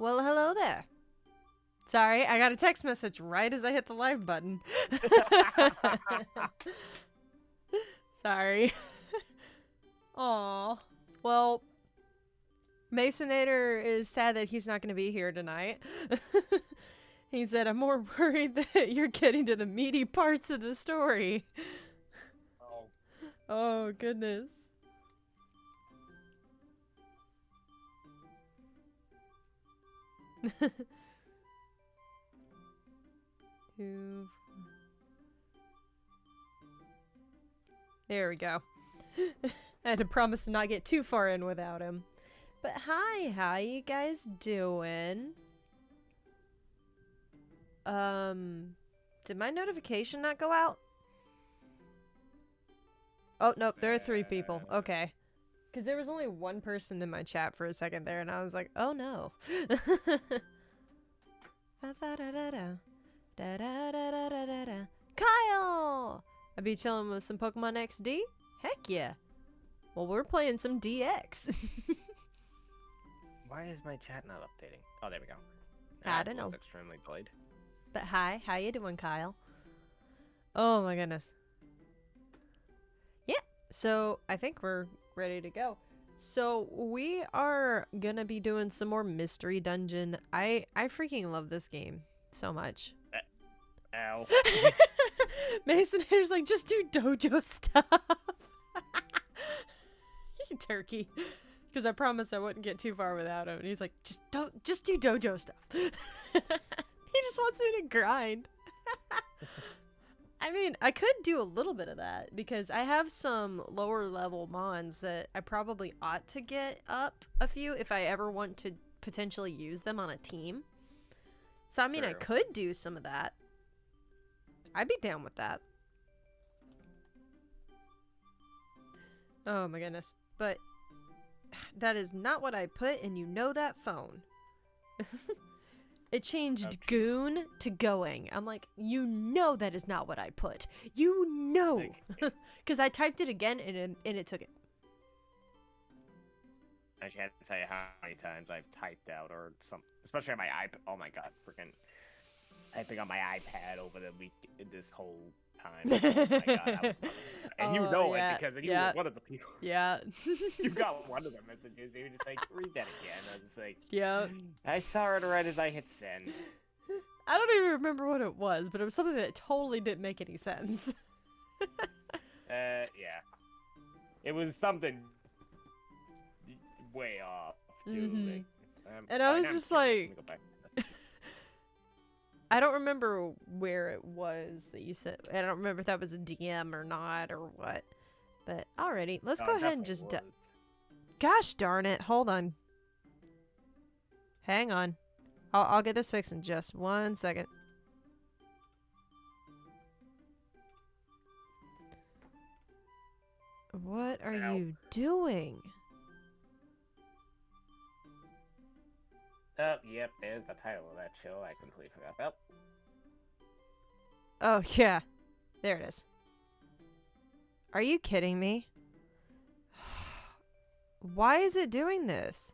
Well, hello there. Sorry, I got a text message right as I hit the live button. Sorry. Aw. Well, Masonator is sad that he's not going to be here tonight. He said, I'm more worried that you're getting to the meaty parts of the story. Oh. Oh, goodness. There we go. I had to promise to not get too far in without him. But hi, how you guys doing? Did my notification not go out? Oh, nope, there are 3 people. Okay. Because there was only 1 person in my chat for a second there, and I was like, oh no. Kyle! I be chilling with some Pokemon XD? Heck yeah. Well, we're playing some DX. Why is my chat not updating? Oh, there we go. I don't know. Was extremely delayed. But hi, how you doing, Kyle? Oh my goodness. Yeah, so I think we're ready to go. So we are gonna be doing some more mystery dungeon. I freaking love this game so much. Ow. Masonator's like, just do dojo stuff. You turkey. Because I promised I wouldn't get too far without him. And he's like, just do dojo stuff. He just wants me to grind. I mean, I could do a little bit of that because I have some lower level mons that I probably ought to get up a few if I ever want to potentially use them on a team. So, I mean, I could do some of that. I'd be down with that. Oh my goodness. But that is not what I put, and you know that phone. It changed goon to going. I'm like, you know that is not what I put. You know. Because I typed it again, and it took it. I can't tell you how many times I've typed out or something, especially on my iPad. Oh my god, freaking typing on my iPad over the week this whole time. Oh my god. And you know it because you were one of the people. Yeah. You got one of the messages. They were just like, read that again. I was just like, yeah. I saw it right as I hit send. I don't even remember what it was, but it was something that totally didn't make any sense. Yeah. It was something way off, too. Like, and I was just like... I don't remember where it was that you said. I don't remember if that was a DM or not or what. But alrighty, let's go ahead and just... Gosh darn it. Hold on. Hang on. I'll get this fixed in just 1 second. What are you doing? Oh, yep, there's the title of that show. I completely forgot about. Oh, yeah. There it is. Are you kidding me? Why is it doing this?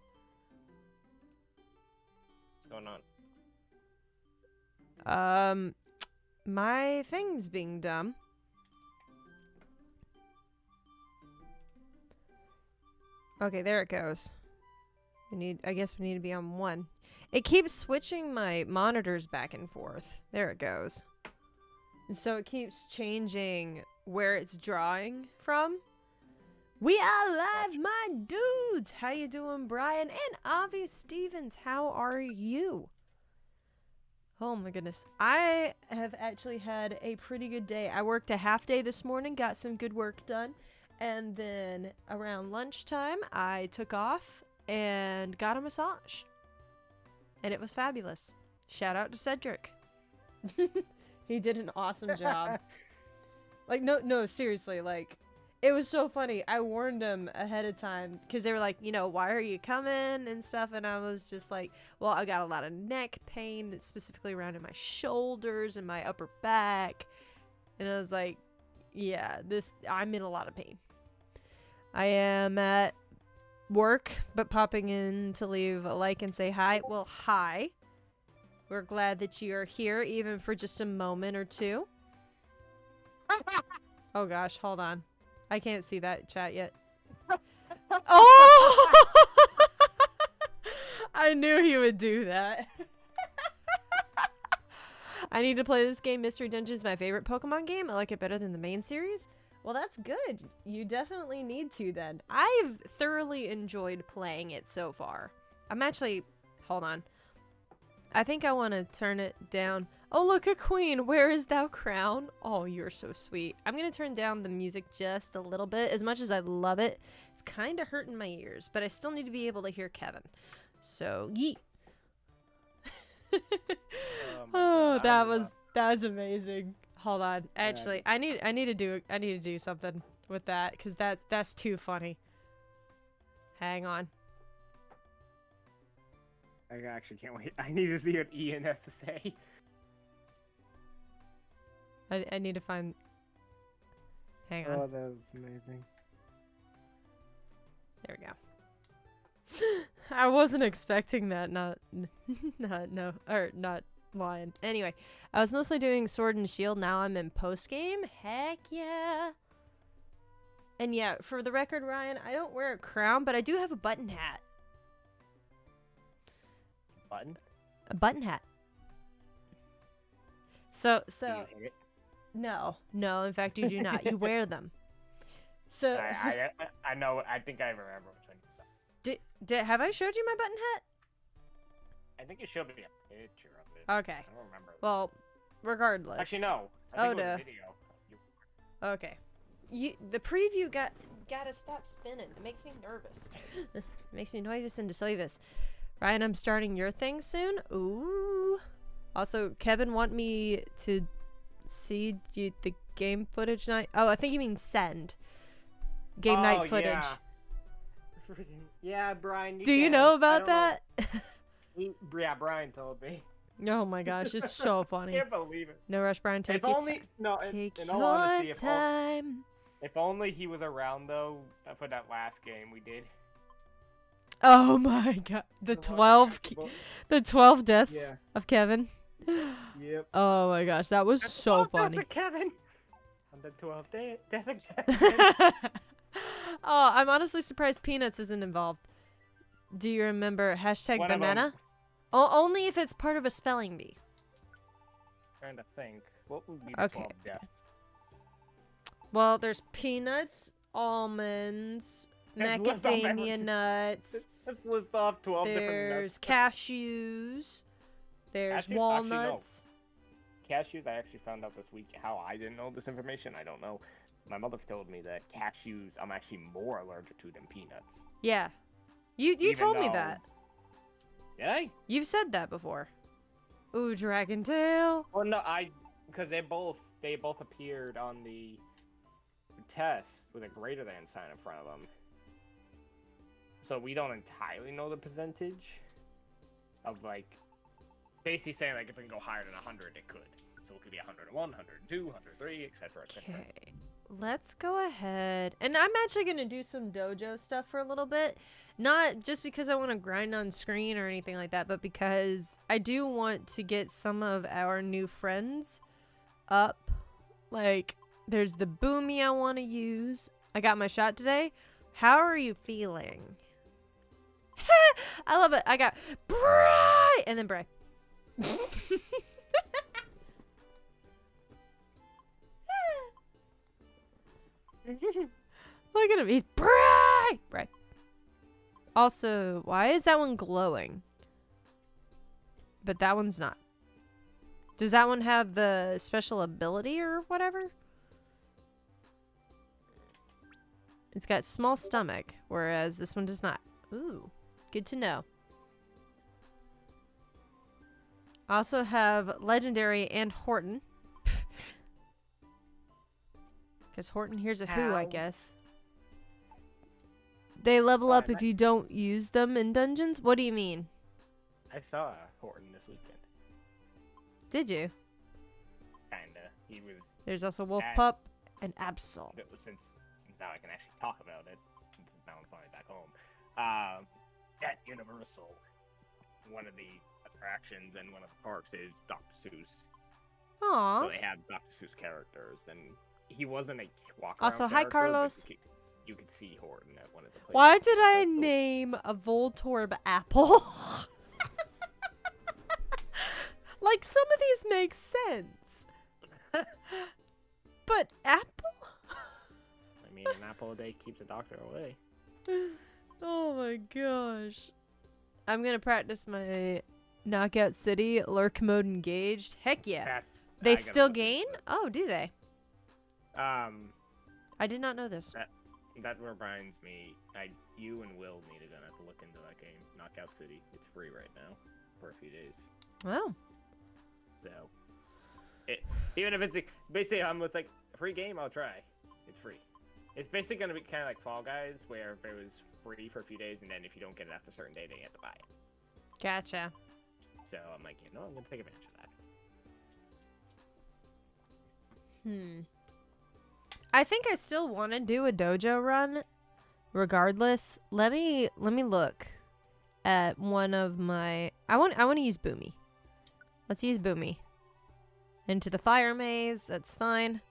What's going on? My thing's being dumb. Okay, there it goes. I guess we need to be on 1. It keeps switching my monitors back and forth. There it goes. And so it keeps changing where it's drawing from. We are live, my dudes! How you doing, Brian? And Avi Stevens, how are you? Oh my goodness. I have actually had a pretty good day. I worked a half day this morning, got some good work done. And then around lunchtime, I took off and got a massage. And it was fabulous. Shout out to Cedric. He did an awesome job. Like, no, seriously, like, it was so funny. I warned him ahead of time because they were like, you know, why are you coming and stuff? And I was just like, well, I got a lot of neck pain, specifically around in my shoulders and my upper back. And I was like, yeah, I'm in a lot of pain. I am at work, but popping in to leave a like and say hi. Well, hi. We're glad that you are here, even for just a moment or two. Oh gosh, hold on. I can't see that chat yet. Oh! I knew he would do that. I need to play this game. Mystery Dungeon is my favorite Pokemon game. I like it better than the main series. Well, that's good. You definitely need to then. I've thoroughly enjoyed playing it so far. I'm actually... Hold on. I think I want to turn it down. Oh, look, a queen. Where is thou crown? Oh, you're so sweet. I'm going to turn down the music just a little bit. As much as I love it, it's kind of hurting my ears. But I still need to be able to hear Kevin. So, yeet. Oh, that was amazing. Hold on. Actually, I need to do something with that because that's too funny. Hang on. I actually can't wait. I need to see what Ian has to say. I need to find. Hang on. Oh, that was amazing. There we go. I wasn't expecting that. Not lying. Anyway, I was mostly doing Sword and Shield. Now I'm in post game. Heck yeah. And yeah, for the record, Ryan, I don't wear a crown, but I do have a button hat. Button? A button hat. So Do you hate it? no. In fact, you do not. You wear them. So I know. I think I remember which one. have I showed you my button hat? I think it showed me a picture of it. Okay. I don't remember. Well, regardless. Actually, no. I think it was a video. Okay. The preview gotta stop spinning. It makes me nervous. It makes me nervous and desoivous. Ryan, I'm starting your thing soon. Ooh. Also, Kevin want me to see the game footage night. Oh, I think you mean send. Game night footage. Yeah. Yeah, Brian. Do you know about that? Yeah, Brian told me. Oh my gosh, it's so I funny. can't believe it. No rush, Brian. Take If your only, no, Take in your all honesty, time. if only he was around though for that last game we did. Oh my god, the 12 deaths Yeah. of Kevin. Yep. Oh my gosh, that was so funny. That's a Kevin. On the 12th death again. Oh, I'm honestly surprised Peanuts isn't involved. Do you remember hashtag One of 'em. banana? Only if it's part of a spelling bee. Trying to think. What would be the Okay. 12 deaths? Well, there's peanuts, almonds, Let's list off macadamia everything. nuts. Let's list off 12 different There's nuts. cashews. There's Actually, no. walnuts. Cashews, I actually found out this week. How I didn't know this information, I don't know. My mother told me that cashews I'm actually more allergic to than peanuts. Yeah. You Even told me though- that. Did I? You've said that before. Ooh, dragon tail. Well, no, because they both appeared on the test with a greater than sign in front of them. So we don't entirely know the percentage of basically saying if it can go higher than 100, it could. So it could be 101, 102, 103, etc. Okay. Let's go ahead. And I'm actually going to do some dojo stuff for a little bit. Not just because I want to grind on screen or anything like that, but because I do want to get some of our new friends up. There's the Boomy I want to use. I got my shot today. How are you feeling? I love it. I got Bray! And then Bray. Look at him. He's bright. Right. Also, why is that one glowing? But that one's not. Does that one have the special ability or whatever? It's got small stomach, whereas this one does not. Ooh, good to know. I also have Legendary and Horton. Because Horton here's a who, I Ow. guess. They level up Fine, if you don't use them in dungeons? What do you mean? I saw Horton this weekend. Did you? Kinda. He was. There's also Wolf At- Pup and Absol. Since now I can actually talk about it. Since now I'm finally back home. At Universal, one of the attractions and one of the parks is Dr. Seuss. Aw. So they have Dr. Seuss characters, and he wasn't a walk-around Also, hi, character, but Carlos. You could see Horton at one of the places. Why did I That's cool. name a Voltorb Apple? Like, some of these make sense. But Apple? I mean, an apple a day keeps a doctor away. Oh my gosh. I'm gonna practice my Knockout City Lurk Mode engaged. Heck yeah. Cats, I They gotta still look into gain? Oh, do they? that. I did not know this. That reminds me, you and Will need to have to look into that game, Knockout City. It's free right now for a few days. Oh. So, even if it's basically, it's like a free game, I'll try. It's free. It's basically gonna be kind of like Fall Guys, where if it was free for a few days, and then if you don't get it after a certain day, then you have to buy it. Gotcha. So I'm like, I'm gonna take advantage of that. I think I still want to do a dojo run regardless. Let me look at one of my I want to use Boomy. Let's use Boomy. Into the fire maze, that's fine.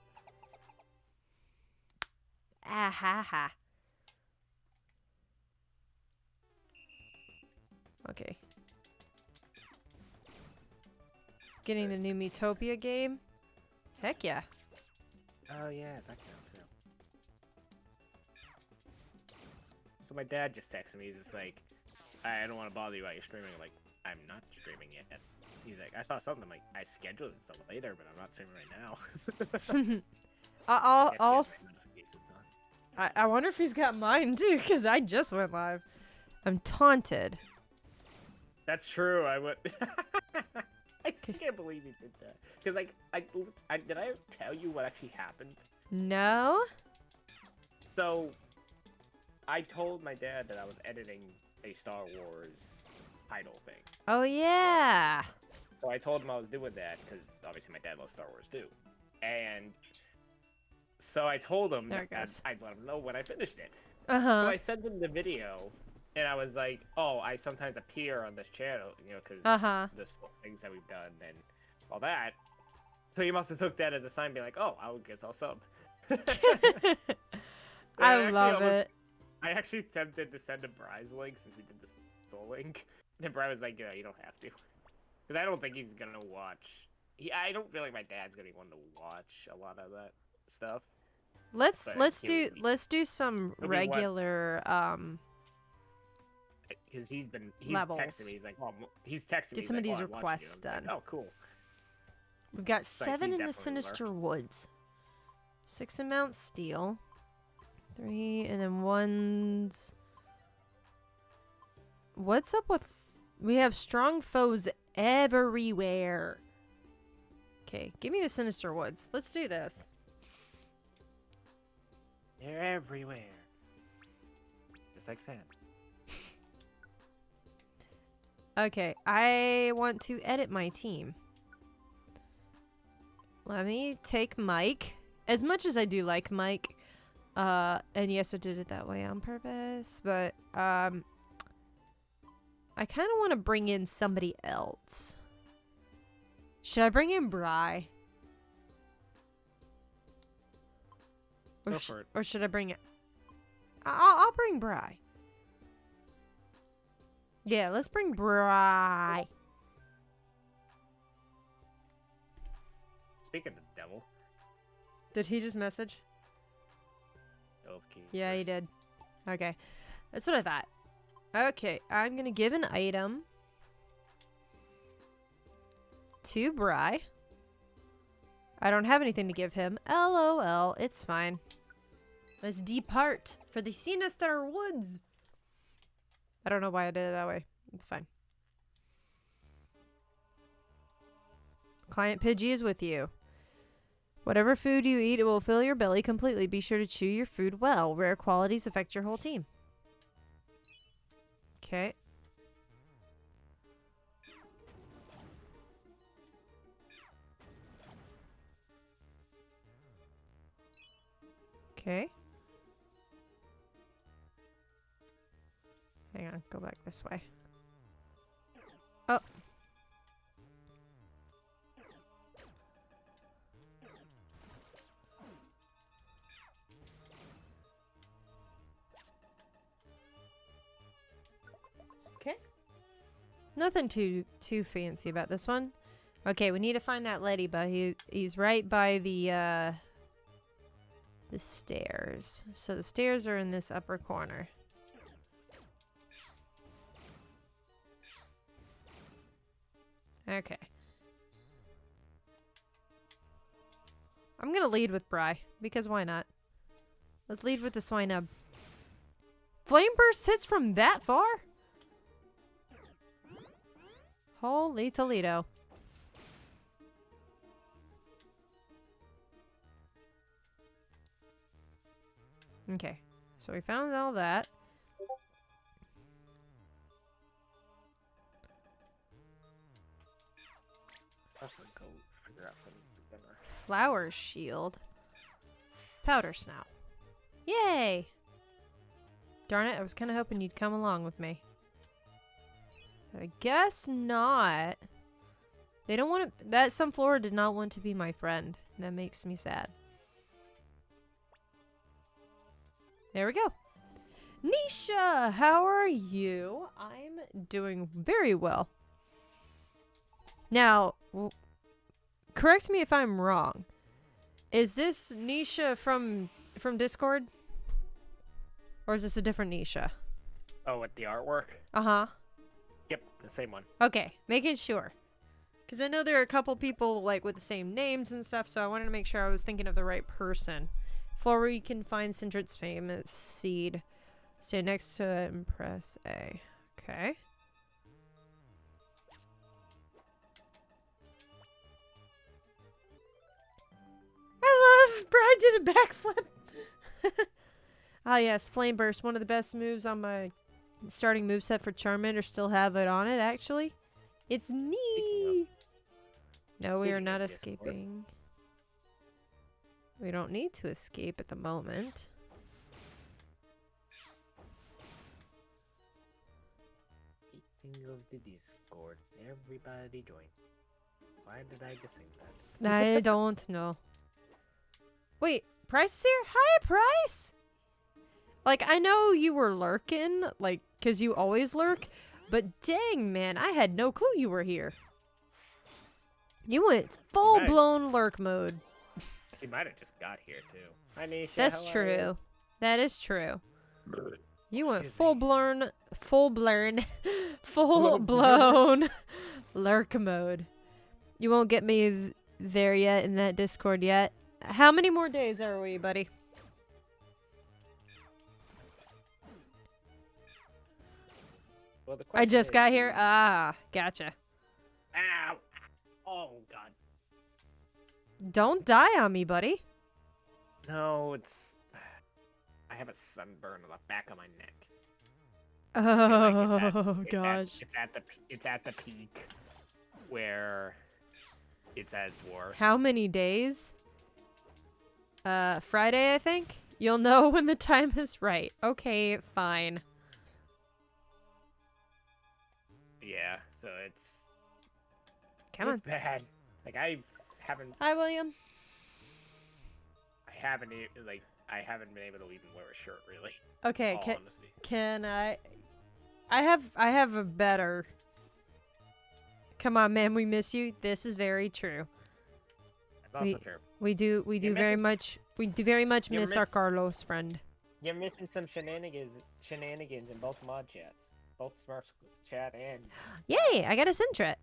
Ah ha ha. Okay. Getting the new Metopia game? Heck yeah. Oh yeah, that counts too. So my dad just texted me. He's just like, I don't want to bother you while you're streaming. I'm like, I'm not streaming yet. He's like, I saw something. I'm like, I scheduled it until later, but I'm not streaming right now. I'll Yes, he has my notifications on. I wonder if he's got mine too, because I just went live. I'm taunted. That's true. I would. I still can't believe he did that. Because like, did I tell you what actually happened? No? So, I told my dad that I was editing a Star Wars title thing. Oh yeah. So I told him I was doing that because obviously my dad loves Star Wars too. And so I told him There it that goes. I'd let him know when I finished it. Uh-huh. So I sent him the video, and I was like, "Oh, I sometimes appear on this channel, because Uh-huh. the things that we've done and all that." So he must have took that as a sign, being like, "Oh, I guess I'll sub." I love it. I actually attempted to send him Bry's link since we did the Soul link, and then Bry was like, "You don't have to," because I don't think he's gonna watch. I don't feel like my dad's gonna be one to watch a lot of that stuff. Let's But let's do some It'll be what- regular Because he's Levels. texting me. He's like, "Oh, he's texting me." Get he's some of like, these "Oh, I'm watching requests you." I'm like, done. "Oh, cool." We've got like 7 he in the definitely Sinister lurks. Woods. 6 in Mount Steel. 3 and then 1's. What's up with we have strong foes everywhere. Okay, give me the Sinister Woods. Let's do this. They're everywhere. Just like sand. Okay, I want to edit my team. Let me take Mike. As much as I do like Mike, and yes, I did it that way on purpose, but I kind of want to bring in somebody else. Should I bring in Bry? Or, Go for it. or should I bring it? I'll bring Bry. Yeah, let's bring Bry. Speaking of the devil. Did he just message? Elf King Yeah, he first. did. Okay. That's what I thought. Okay, I'm going to give an item to Bry. I don't have anything to give him. LOL, it's fine. Let's depart for the Sinister Woods. I don't know why I did it that way. It's fine. Client Pidgey is with you. Whatever food you eat, it will fill your belly completely. Be sure to chew your food well. Rare qualities affect your whole team. Okay. Okay. on, go back this way. Oh. Okay. Nothing too fancy about this one. Okay, we need to find that Ladybug. He's right by the stairs. So the stairs are in this upper corner. Okay. I'm gonna lead with Bry, because why not? Let's lead with the Swinub. Flame Burst hits from that far? Holy Toledo. Okay, so we found all that. Let's go figure out something for dinner. Flower Shield. Powder Snout. Yay! Darn it, I was kind of hoping you'd come along with me. I guess not. They don't want to... That Sunflora did not want to be my friend. That makes me sad. There we go. Nisha, how are you? I'm doing very well. Now, correct me if I'm wrong. Is this Nisha from Discord? Or is this a different Nisha? Oh, with the artwork? Uh-huh. Yep, the same one. Okay, making sure. Because I know there are a couple people like with the same names and stuff, so I wanted to make sure I was thinking of the right person. Before we can find Sindrit's famous seed. Stay next to it and press A. Okay. I love Brad did a backflip. Ah yes, Flame Burst, one of the best moves on my starting moveset for Charmander. Still have it on it, actually. It's neat. No, we are not escaping. We don't need to escape at the moment. Speaking of the Discord, everybody join. Why did I just sing that? I don't know. Wait, Price is here? Hi, Price! Like, I know you were lurking, like, because you always lurk, but dang, man, I had no clue you were here. You went full-blown lurk mode. He might have just got here, too. Hi, Nisha. That's true. That is true. You went full-blown lurk mode. You won't get me there yet in that Discord yet. How many more days are we, buddy? Well, the I just question got is- here. Ah, gotcha. Ow! Oh, God. Don't die on me, buddy. No, it's... I have a sunburn on the back of my neck. Oh, gosh. It's at the peak where it's at its worst. How many days? Friday, I think? You'll know when the time is right. Okay, fine. Yeah, so it's... Come it's on. bad. Like, I haven't Hi, William. I haven't been able to even wear a shirt, really. Okay, All honesty. can I have a better... Come on, man, we miss you. This is very true. That's also true. We do very much You're miss our Carlos friend. You're missing some shenanigans in both mod chats. Both Smurfs chat and... Yay, I got a Sintret.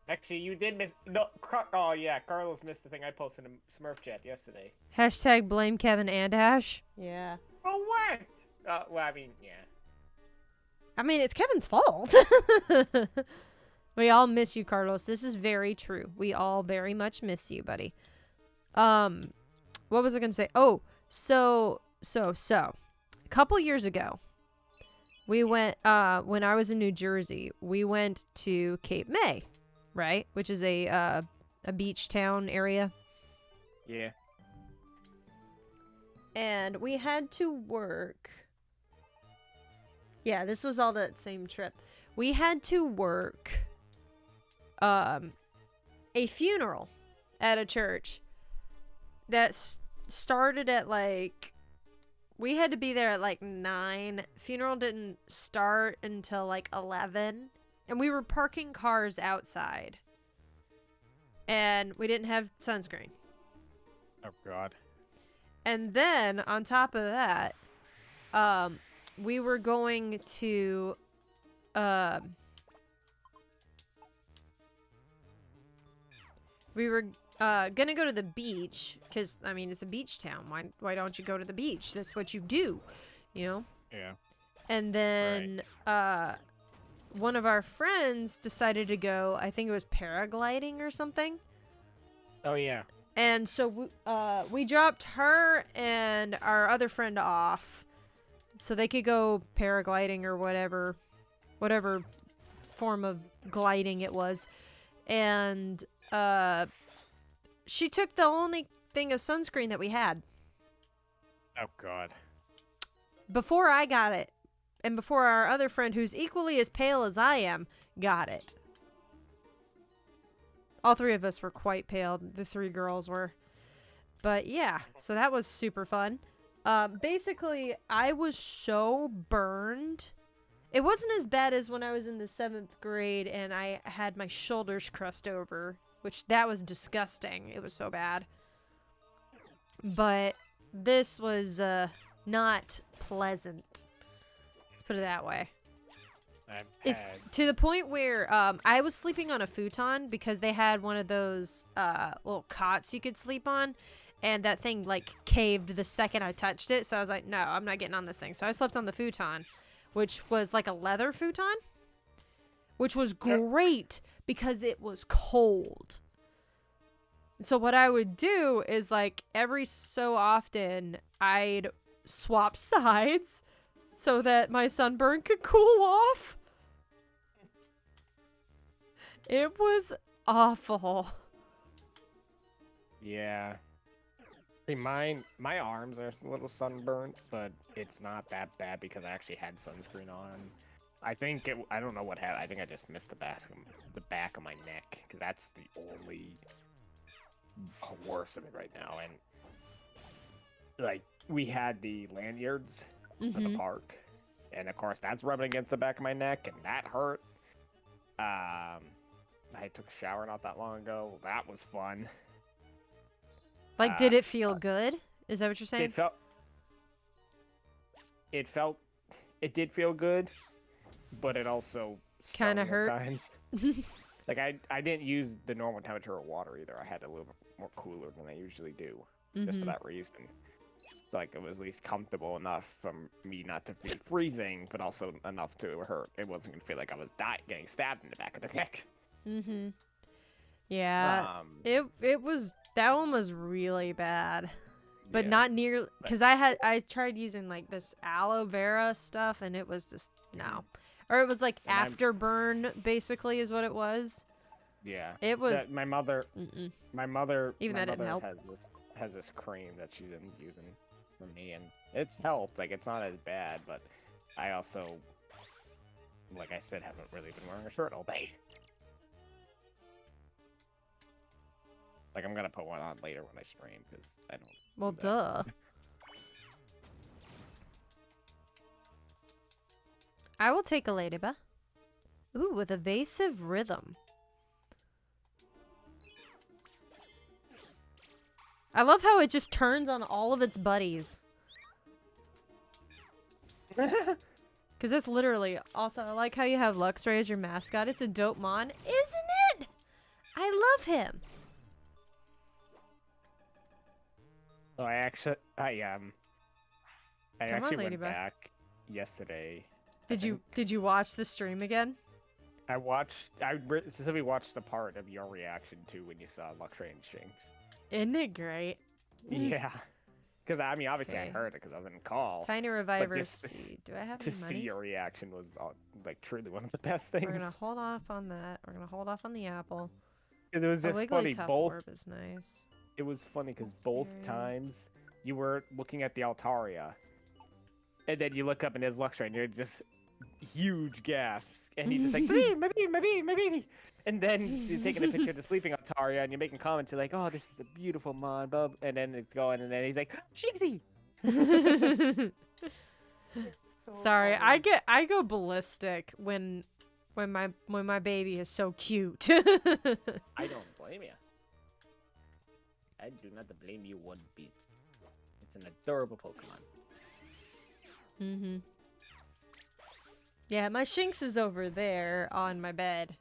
Actually, you did miss... No, oh yeah, Carlos missed the thing I posted in Smurf chat yesterday. Hashtag blame Kevin and Ash. Yeah. Oh, what? Well, I mean, yeah. I mean, it's Kevin's fault. We all miss you, Carlos. This is very true. We all very much miss you, buddy. What was I gonna say? Oh, so a couple years ago, we went, when I was in New Jersey, we went to Cape May, right? Which is a beach town area. Yeah. And we had to work Yeah, this was all that same trip. We had to work a funeral at a church that started at like, we had to be there at like 9. Funeral didn't start until like 11, and we were parking cars outside, and we didn't have sunscreen. Oh God. And then on top of that, we were going to gonna go to the beach, because I mean it's a beach town. Why don't you go to the beach? That's what you do, you know. Yeah. And then one of our friends decided to go. I think it was paragliding or something. Oh yeah. And so we dropped her and our other friend off so they could go paragliding or whatever form of gliding it was. And she took the only thing of sunscreen that we had. Oh God. Before I got it, and before our other friend, who's equally as pale as I am, got it. All 3 of us were quite pale. The 3 girls were. But yeah, so that was super fun. Basically, I was so burned. It wasn't as bad as when I was in the 7th grade and I had my shoulders crust over, which that was disgusting. It was so bad. But this was not pleasant. Let's put it that way. It's to the point where I was sleeping on a futon because they had one of those little cots you could sleep on, and that thing like caved the second I touched it. So I was like, no, I'm not getting on this thing. So I slept on the futon, which was like a leather futon, which was great because it was cold. So what I would do is like every so often I'd swap sides so that my sunburn could cool off. It was awful. Yeah. See, my arms are a little sunburnt, but it's not that bad because I actually had sunscreen on. I don't know what happened. I think I just missed the back of my neck, because that's the only worst of it right now. And like we had the lanyards for the park, and of course that's rubbing against the back of my neck, and that hurt. I took a shower not that long ago. That was fun. Like, did it feel good? Is that what you're saying? It did feel good, but it also kind of hurt. times. Like I didn't use the normal temperature of water either. I had it a little bit more cooler than I usually do, just for that reason. So like it was at least comfortable enough for me not to be freezing, but also enough to hurt. It wasn't gonna feel like I was getting stabbed in the back of the neck. Yeah. It was, that one was really bad. But not near, because I tried using like this aloe vera stuff, and it was just no. Or it was like afterburn, basically, is what it was. Yeah. It was my mother. Even that didn't help. Has this cream that she's been using for me, and it's helped. Like it's not as bad, but I also, like I said, haven't really been wearing a shirt all day. Like I'm gonna put one on later when I stream because I don't. Well, duh. I will take a ladybug. Ooh, with evasive rhythm. I love how it just turns on all of its buddies. Because that's literally... Also, I like how you have Lux Ray as your mascot. It's a dope mon, isn't it? I love him. So I actually went back yesterday. Did you watch the stream again? I specifically watched the part of your reaction to when you saw Lux Ray and Shinx. Isn't it great? Yeah. Because, I mean, obviously I heard it because I was in call. Tiny Revivers. Do I have any money? To see your reaction was, like, truly one of the best things. We're going to hold off on that. We're going to hold off on the apple. It was just funny. Orb is nice. It was funny because both times you were looking at the Altaria, and then you look up and there's Lux Ray, and you're just huge gasps, and he's just like, "Baby, my baby, my baby, my baby." And then you're taking a picture of the sleeping on Taria, and you're making comments. You're like, "Oh, this is a beautiful mon, bub." And then it's going, and then he's like, "Shigsy." So Sorry, funny. I go ballistic when my baby is so cute. I don't blame you. I do not blame you one bit. It's an adorable Pokemon. Mm-hmm. Yeah, my Shinx is over there on my bed.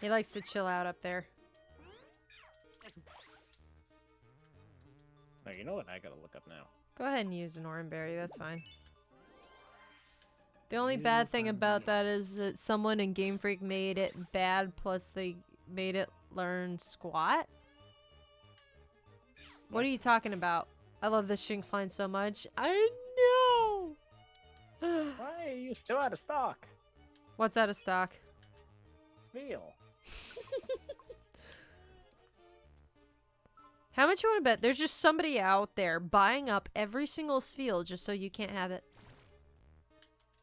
He likes to chill out up there. Oh, you know what? I gotta look up now. Go ahead and use an Oranberry, that's fine. The only bad thing about that is that someone in Game Freak made it bad, plus they made it learn Squat. What are you talking about? I love this Shinx line so much. I know! Why are you still out of stock? What's out of stock? Feel. How much you want to bet? There's just somebody out there buying up every single Spheal just so you can't have it.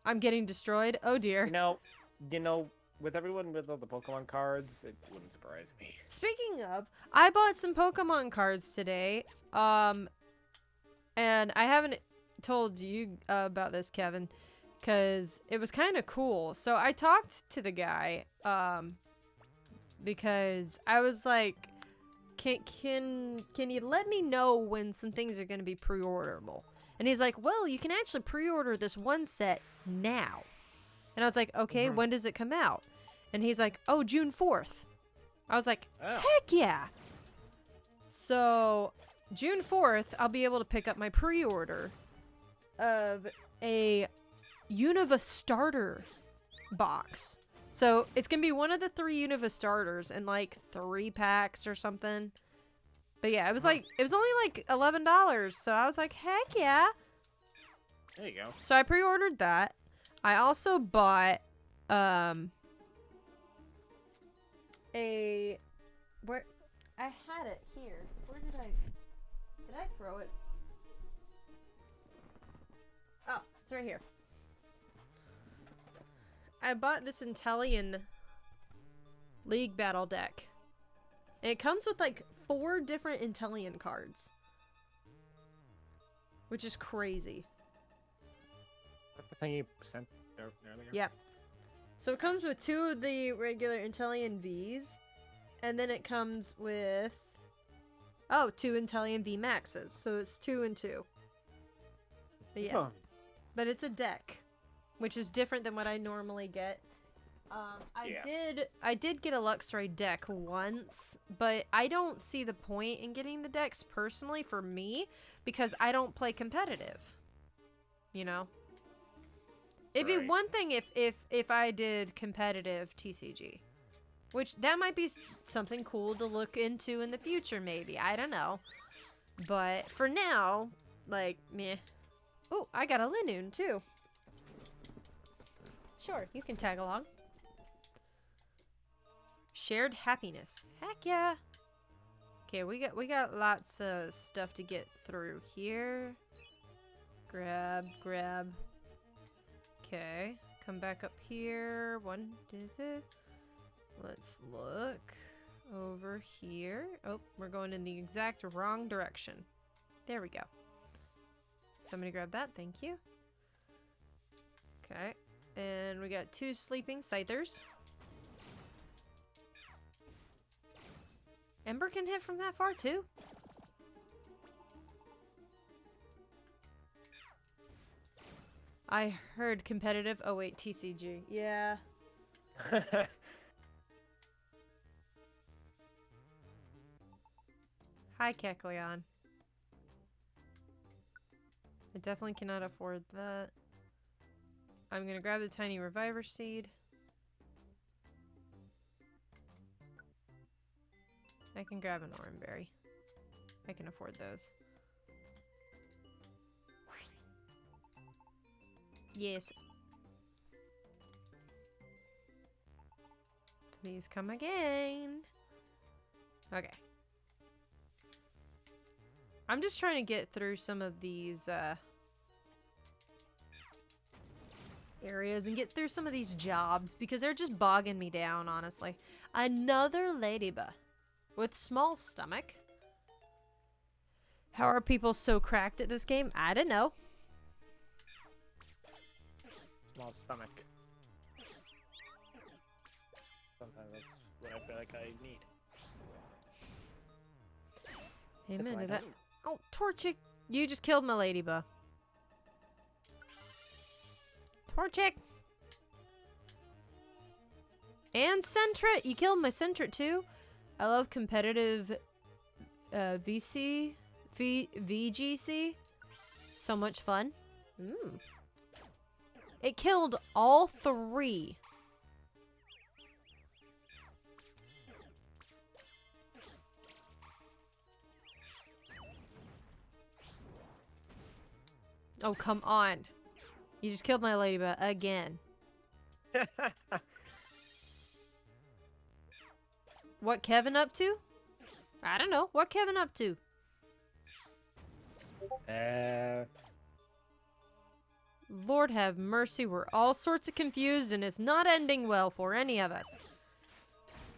I'm getting destroyed. Oh dear. You know, with everyone with all the Pokemon cards, it wouldn't surprise me. Speaking of, I bought some Pokemon cards today. And I haven't told you about this, Kevin, because it was kind of cool. So I talked to the guy, because I was like, can you let me know when some things are going to be pre-orderable? And he's like, well, you can actually pre-order this one set now. And I was like, okay, when does it come out? And he's like, oh, June 4th. I was like, heck yeah. So June 4th, I'll be able to pick up my pre-order of a Unova starter box. So it's going to be one of the 3 Unova starters in like 3 packs or something. But yeah, it was like, it was only like $11. So I was like, heck yeah. There you go. So I pre-ordered that. I also bought, where, I had it here. Where did I throw it? Oh, it's right here. I bought this Intellion League Battle deck. And it comes with like 4 different Intellion cards. Which is crazy. That's the thing you sent earlier? Yep. So it comes with 2 of the regular Intellion Vs. And then it comes with, 2 Intellion V Maxes. So it's 2 and 2. But yeah. Huh. But it's a deck, which is different than what I normally get. I did get a Lux Ray deck once, but I don't see the point in getting the decks personally for me because I don't play competitive. You know? It'd be Right. one thing if I did competitive TCG, which that might be something cool to look into in the future maybe. I don't know. But for now, like, meh. Oh, I got a Linoon too. Sure, you can tag along. Shared happiness. Heck yeah. Okay, we got lots of stuff to get through here. Grab. Okay, come back up here. Let's look over here. Oh, we're going in the exact wrong direction. There we go. Somebody grab that, thank you. Okay, and we got 2 sleeping Scythers. Ember can hit from that far too. I heard competitive. Oh wait, TCG. Yeah. Hi, Kecleon. I definitely cannot afford that. I'm gonna grab the tiny reviver seed. I can grab an Oranberry. I can afford those. Yes. Please come again. Okay. I'm just trying to get through some of these, areas and get through some of these jobs because they're just bogging me down, honestly. Another Ladybug with small stomach. How are people so cracked at this game? I don't know. Small stomach. Sometimes that's what I feel like I need. Amen why to I that. don't. Oh, Torchic, you just killed my Ladybug. Torchic! And Centret! You killed my Centret too? I love competitive VGC. So much fun. It killed all 3. Oh, come on. You just killed my Ladybug again. What Kevin up to? I don't know. What Kevin up to? Lord have mercy, we're all sorts of confused and it's not ending well for any of us.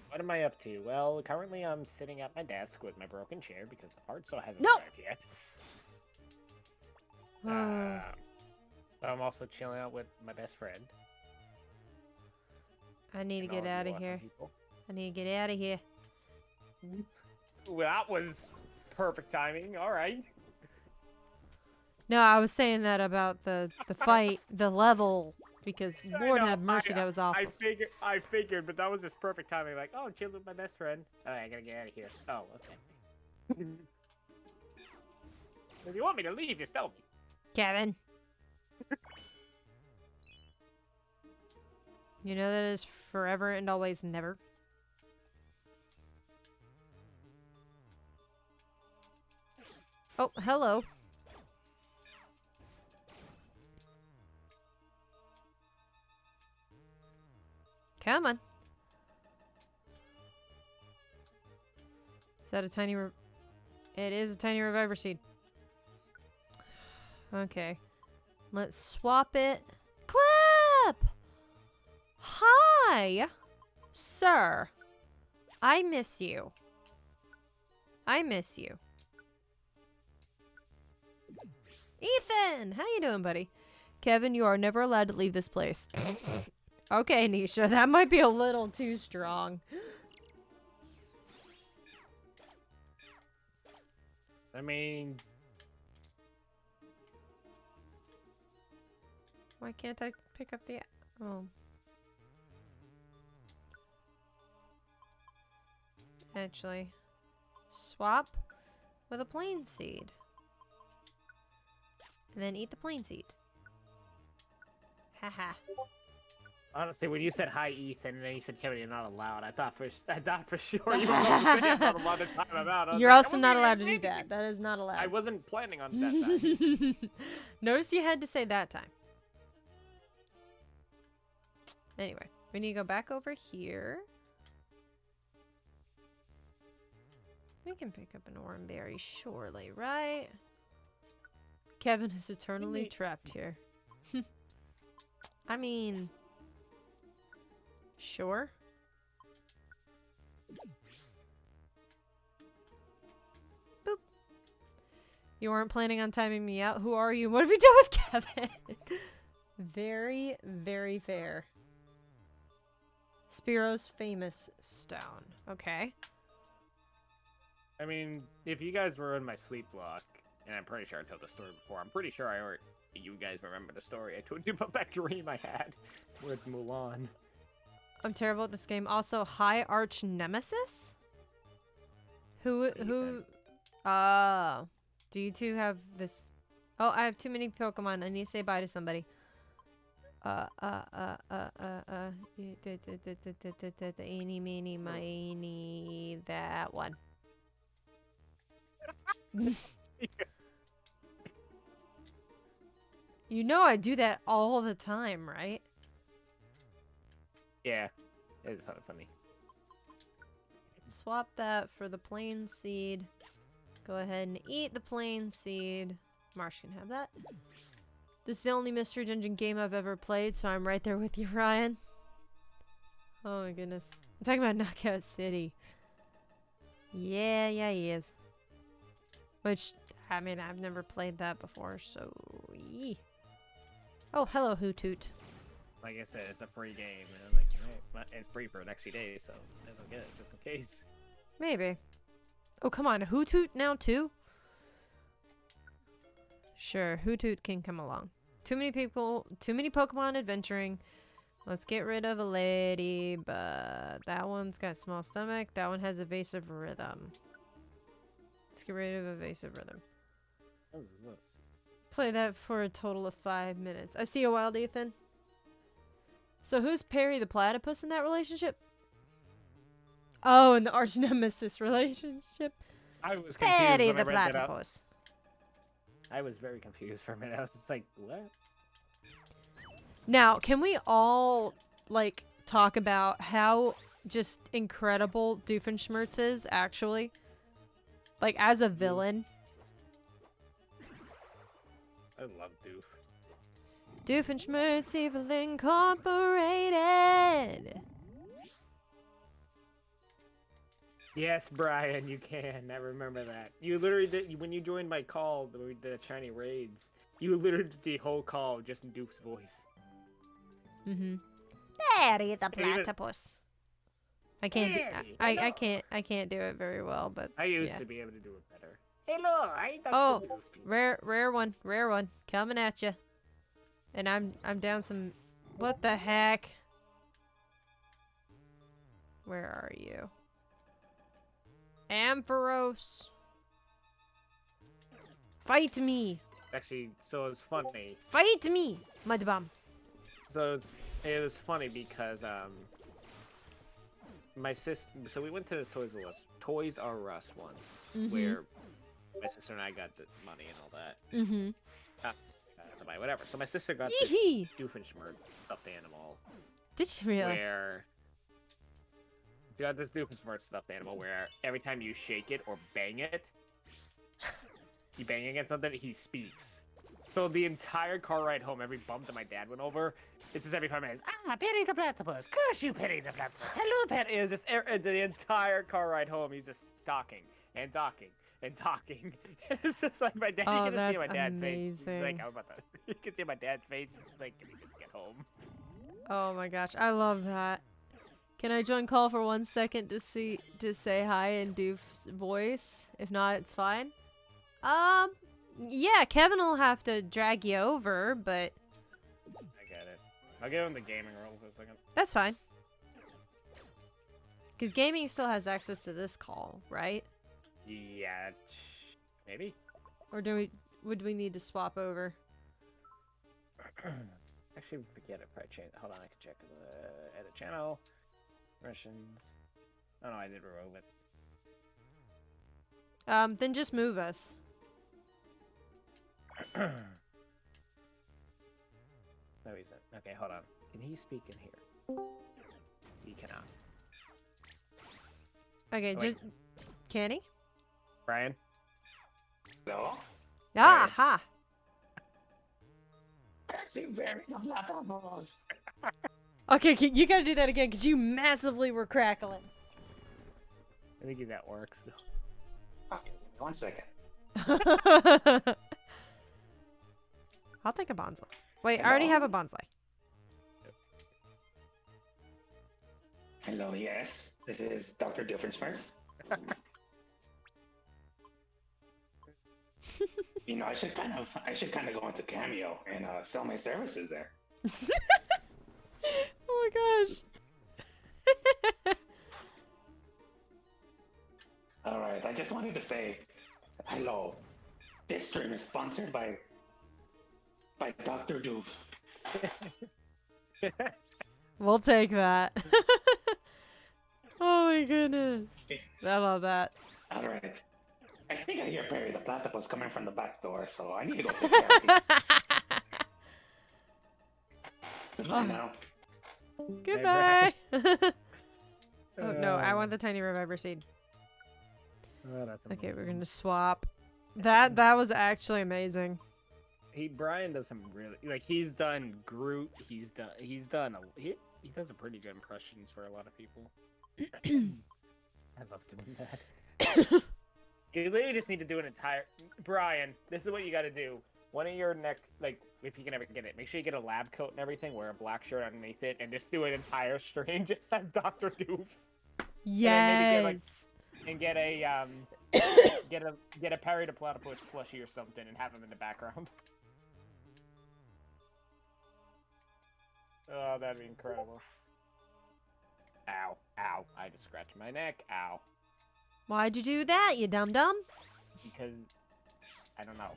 What am I up to? Well, currently I'm sitting at my desk with my broken chair because the part still hasn't No! arrived yet. But I'm also chilling out with my best friend. I need to and get all you out of awesome here. people. I need to get out of here. Well, that was perfect timing. All right. No, I was saying that about the fight, the level, because Lord know, have mercy, that was awful. I figured, but that was just perfect timing. Like, oh, chill with my best friend. All right, I gotta get out of here. Oh, okay. If you want me to leave, just tell me. Kevin. You know that is forever and always never. Oh, hello. Come on. Is that a tiny It is a tiny reviver seed. Okay. Let's swap it. Clap! Hi! Sir. I miss you. I miss you. Ethan! How you doing, buddy? Kevin, you are never allowed to leave this place. Okay, Nisha, that might be a little too strong. I mean, Why can't I pick up the... Oh. Actually, swap with a plain seed. And then eat the plain seed. Haha. honestly, when you said hi, Ethan, and then you said Kevin, you're not allowed. I thought for sure you were going to say I'm not allowed to time him out. You're also not allowed to do that. That is not allowed. I wasn't planning on that time. Notice you had to say that time. Anyway, we need to go back over here. We can pick up an oranberry, surely, right? Kevin is eternally trapped here. I mean... Sure. Boop. You weren't planning on timing me out. Who are you? What have you done with Kevin? Very, very fair. Spiro's famous stone. Okay. I mean, if you guys were in my sleep block, and I'm pretty sure I told the story before, I'm pretty sure you guys remember the story I told you about that dream I had with Mulan. I'm terrible at this game. Also, hi arch nemesis? Do you two have this? Oh, I have too many Pokemon. I need to say bye to somebody. Eeny, meeny, miny, that one. You know I do that all the time, right? Yeah, it's kind of funny. Swap that for the plain seed. Go ahead and eat the plain seed. Marsh can have that. This is the only Mystery Dungeon game I've ever played, so I'm right there with you, Ryan. Oh my goodness. I'm talking about Knockout City. Yeah, he is. Which, I mean, I've never played that before, so... Yee. Oh, hello, Hoot. Like I said, it's a free game, and I'm like, alright, and free for the next few days, so I'll get it just in case. Maybe. Oh, come on, Hoot now too? Sure, Hoot can come along. Too many people, too many Pokemon adventuring. Let's get rid of a Ladybug. That one's got small stomach. That one has evasive rhythm. Let's get rid of evasive rhythm. What is this? Play that for a total of 5 minutes. I see a wild Ethan. So who's Perry the Platypus in that relationship? Oh, in the arch nemesis relationship. I was confused Perry when the I read that out. Platypus. I was very confused for a minute. I was just like, what? Now, can we all, like, talk about how just incredible Doofenshmirtz is, actually? Like, as a villain. I love Doof. Doofenshmirtz Evil Incorporated. Yes, Brian, you can. I remember that. You literally did, when you joined my call, when we did shiny raids, you literally did the whole call just in Doof's voice. Mm-hmm. Perry the Platypus. I can't. I can't do it very well, but I used yeah. to be able to do it better. Hello, I Oh, rare one, coming at you. And I'm down some. What the heck? Where are you? Ampharos. Fight me. Actually, so it's funny. Fight me, Mudbomb. So it was funny because my sister. So we went to this Toys R Us once, where my sister and I got the money and all that. Mm-hmm. To buy whatever. So my sister got this Doofenshmirtz stuffed animal. Did you really? Where you got this Doofenshmirtz stuffed animal where every time you shake it or bang it, you bang against something, he speaks. So the entire car ride home, every bump that my dad went over, it's just every time it is, Perry the Platypus, curse you, Perry the Platypus, hello, Perry. It was just the entire car ride home, he's just talking and talking and talking. It's just like my dad, Oh, you can that's see my dad's amazing. face. He's like, I'm about to, you can see my dad's face, he's like, can we just get home? Oh my gosh, I love that. Can I join call for 1 second to say hi in Doof's voice? If not, it's fine. Yeah, Kevin will have to drag you over, but I get it. I'll give him the gaming role for a second. that's fine. Because gaming still has access to this call, right? Yeah, maybe. Or would we need to swap over? Actually, forget it. Probably change. Hold on, I can check. Edit channel. Russians. Oh no, I did remove it. Then just move us. No, he's not. Okay, hold on. Can he speak in here? He cannot. Okay, Oh, just... Can he? Brian? Hello? Ah, ha! Okay, you gotta do that again, because you massively were crackling. I think he's at work still. Okay, 1 second. I'll take a bonsai. Wait, I Hello? already have a bonsai. Hello, yes. This is Dr. Doofenshmirtz. You know, I should kind of go into Cameo and sell my services there. Oh my gosh. All right, I just wanted to say hello. This stream is sponsored by Dr. Doof. We'll take that. Oh my goodness. I love that. All right. I think I hear Perry the Platypus coming from the back door, so I need to go take care of him. Goodbye now. Goodbye. Oh no, I want the tiny reviver seed. Oh, that's Okay, we're amazing. gonna swap. That was actually amazing. Brian does some really like he's done Groot. He does a pretty good impressions for a lot of people. I love doing that. You literally just need to do an entire Brian. This is what you got to do. One of your neck, like if you can ever get it, make sure you get a lab coat and everything. Wear a black shirt underneath it, and just do an entire stream just as Dr. Doof. Yes. And get a get a Perry the Platypus plushie or something, and have him in the background. Oh, that'd be incredible. Ow, ow! I just scratched my neck. Ow. Why'd you do that, you dum dum? Because I don't know.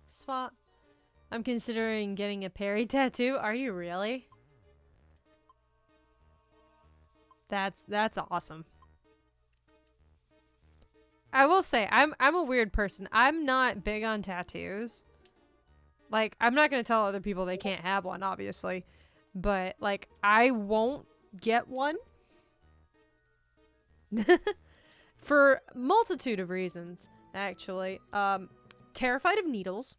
Swap. I'm considering getting a Perry tattoo. Are you really? That's awesome. I will say I'm a weird person. I'm not big on tattoos. Like, I'm not gonna tell other people they can't have one, obviously, but like I won't get one for multitude of reasons. Actually, terrified of needles.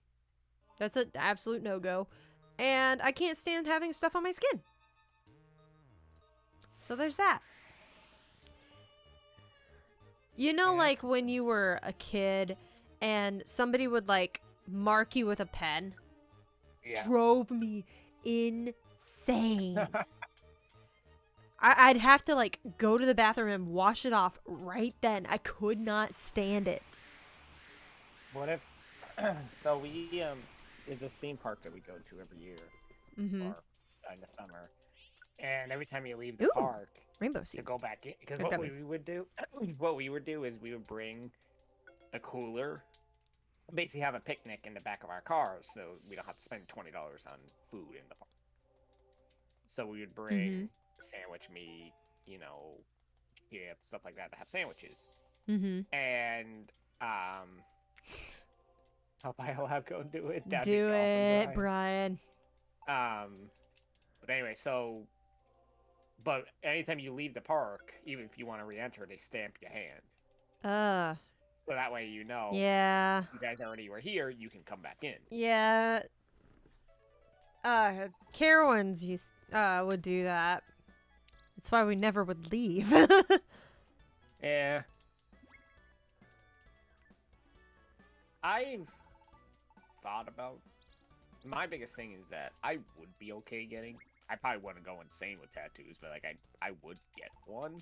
That's an absolute no-go. And I can't stand having stuff on my skin. So there's that. You know, like when you were a kid and somebody would like mark you with a pen? Yeah. Drove me insane. I'd have to like go to the bathroom and wash it off right then. I could not stand it. What if? So we is this theme park that we go to every year, or in the summer, and every time you leave the park, Rainbow to Seed. go back in, because what we would do, is we would bring a cooler, basically have a picnic in the back of our cars, so we don't have to spend $20 on food in the park. So we would bring sandwich meat, you know, chips, stuff like that to have sandwiches, and I'll buy a lab coat and do it. That'd Do be awesome, it, Brian. But anyway, so, but anytime you leave the park, even if you want to re-enter, they stamp your hand. So that way you know. Yeah. You guys already were here, you can come back in. Yeah. Carowinds would do that. That's why we never would leave. Yeah. I've thought about, my biggest thing is that I would be okay getting, I probably wouldn't go insane with tattoos, but like I would get one.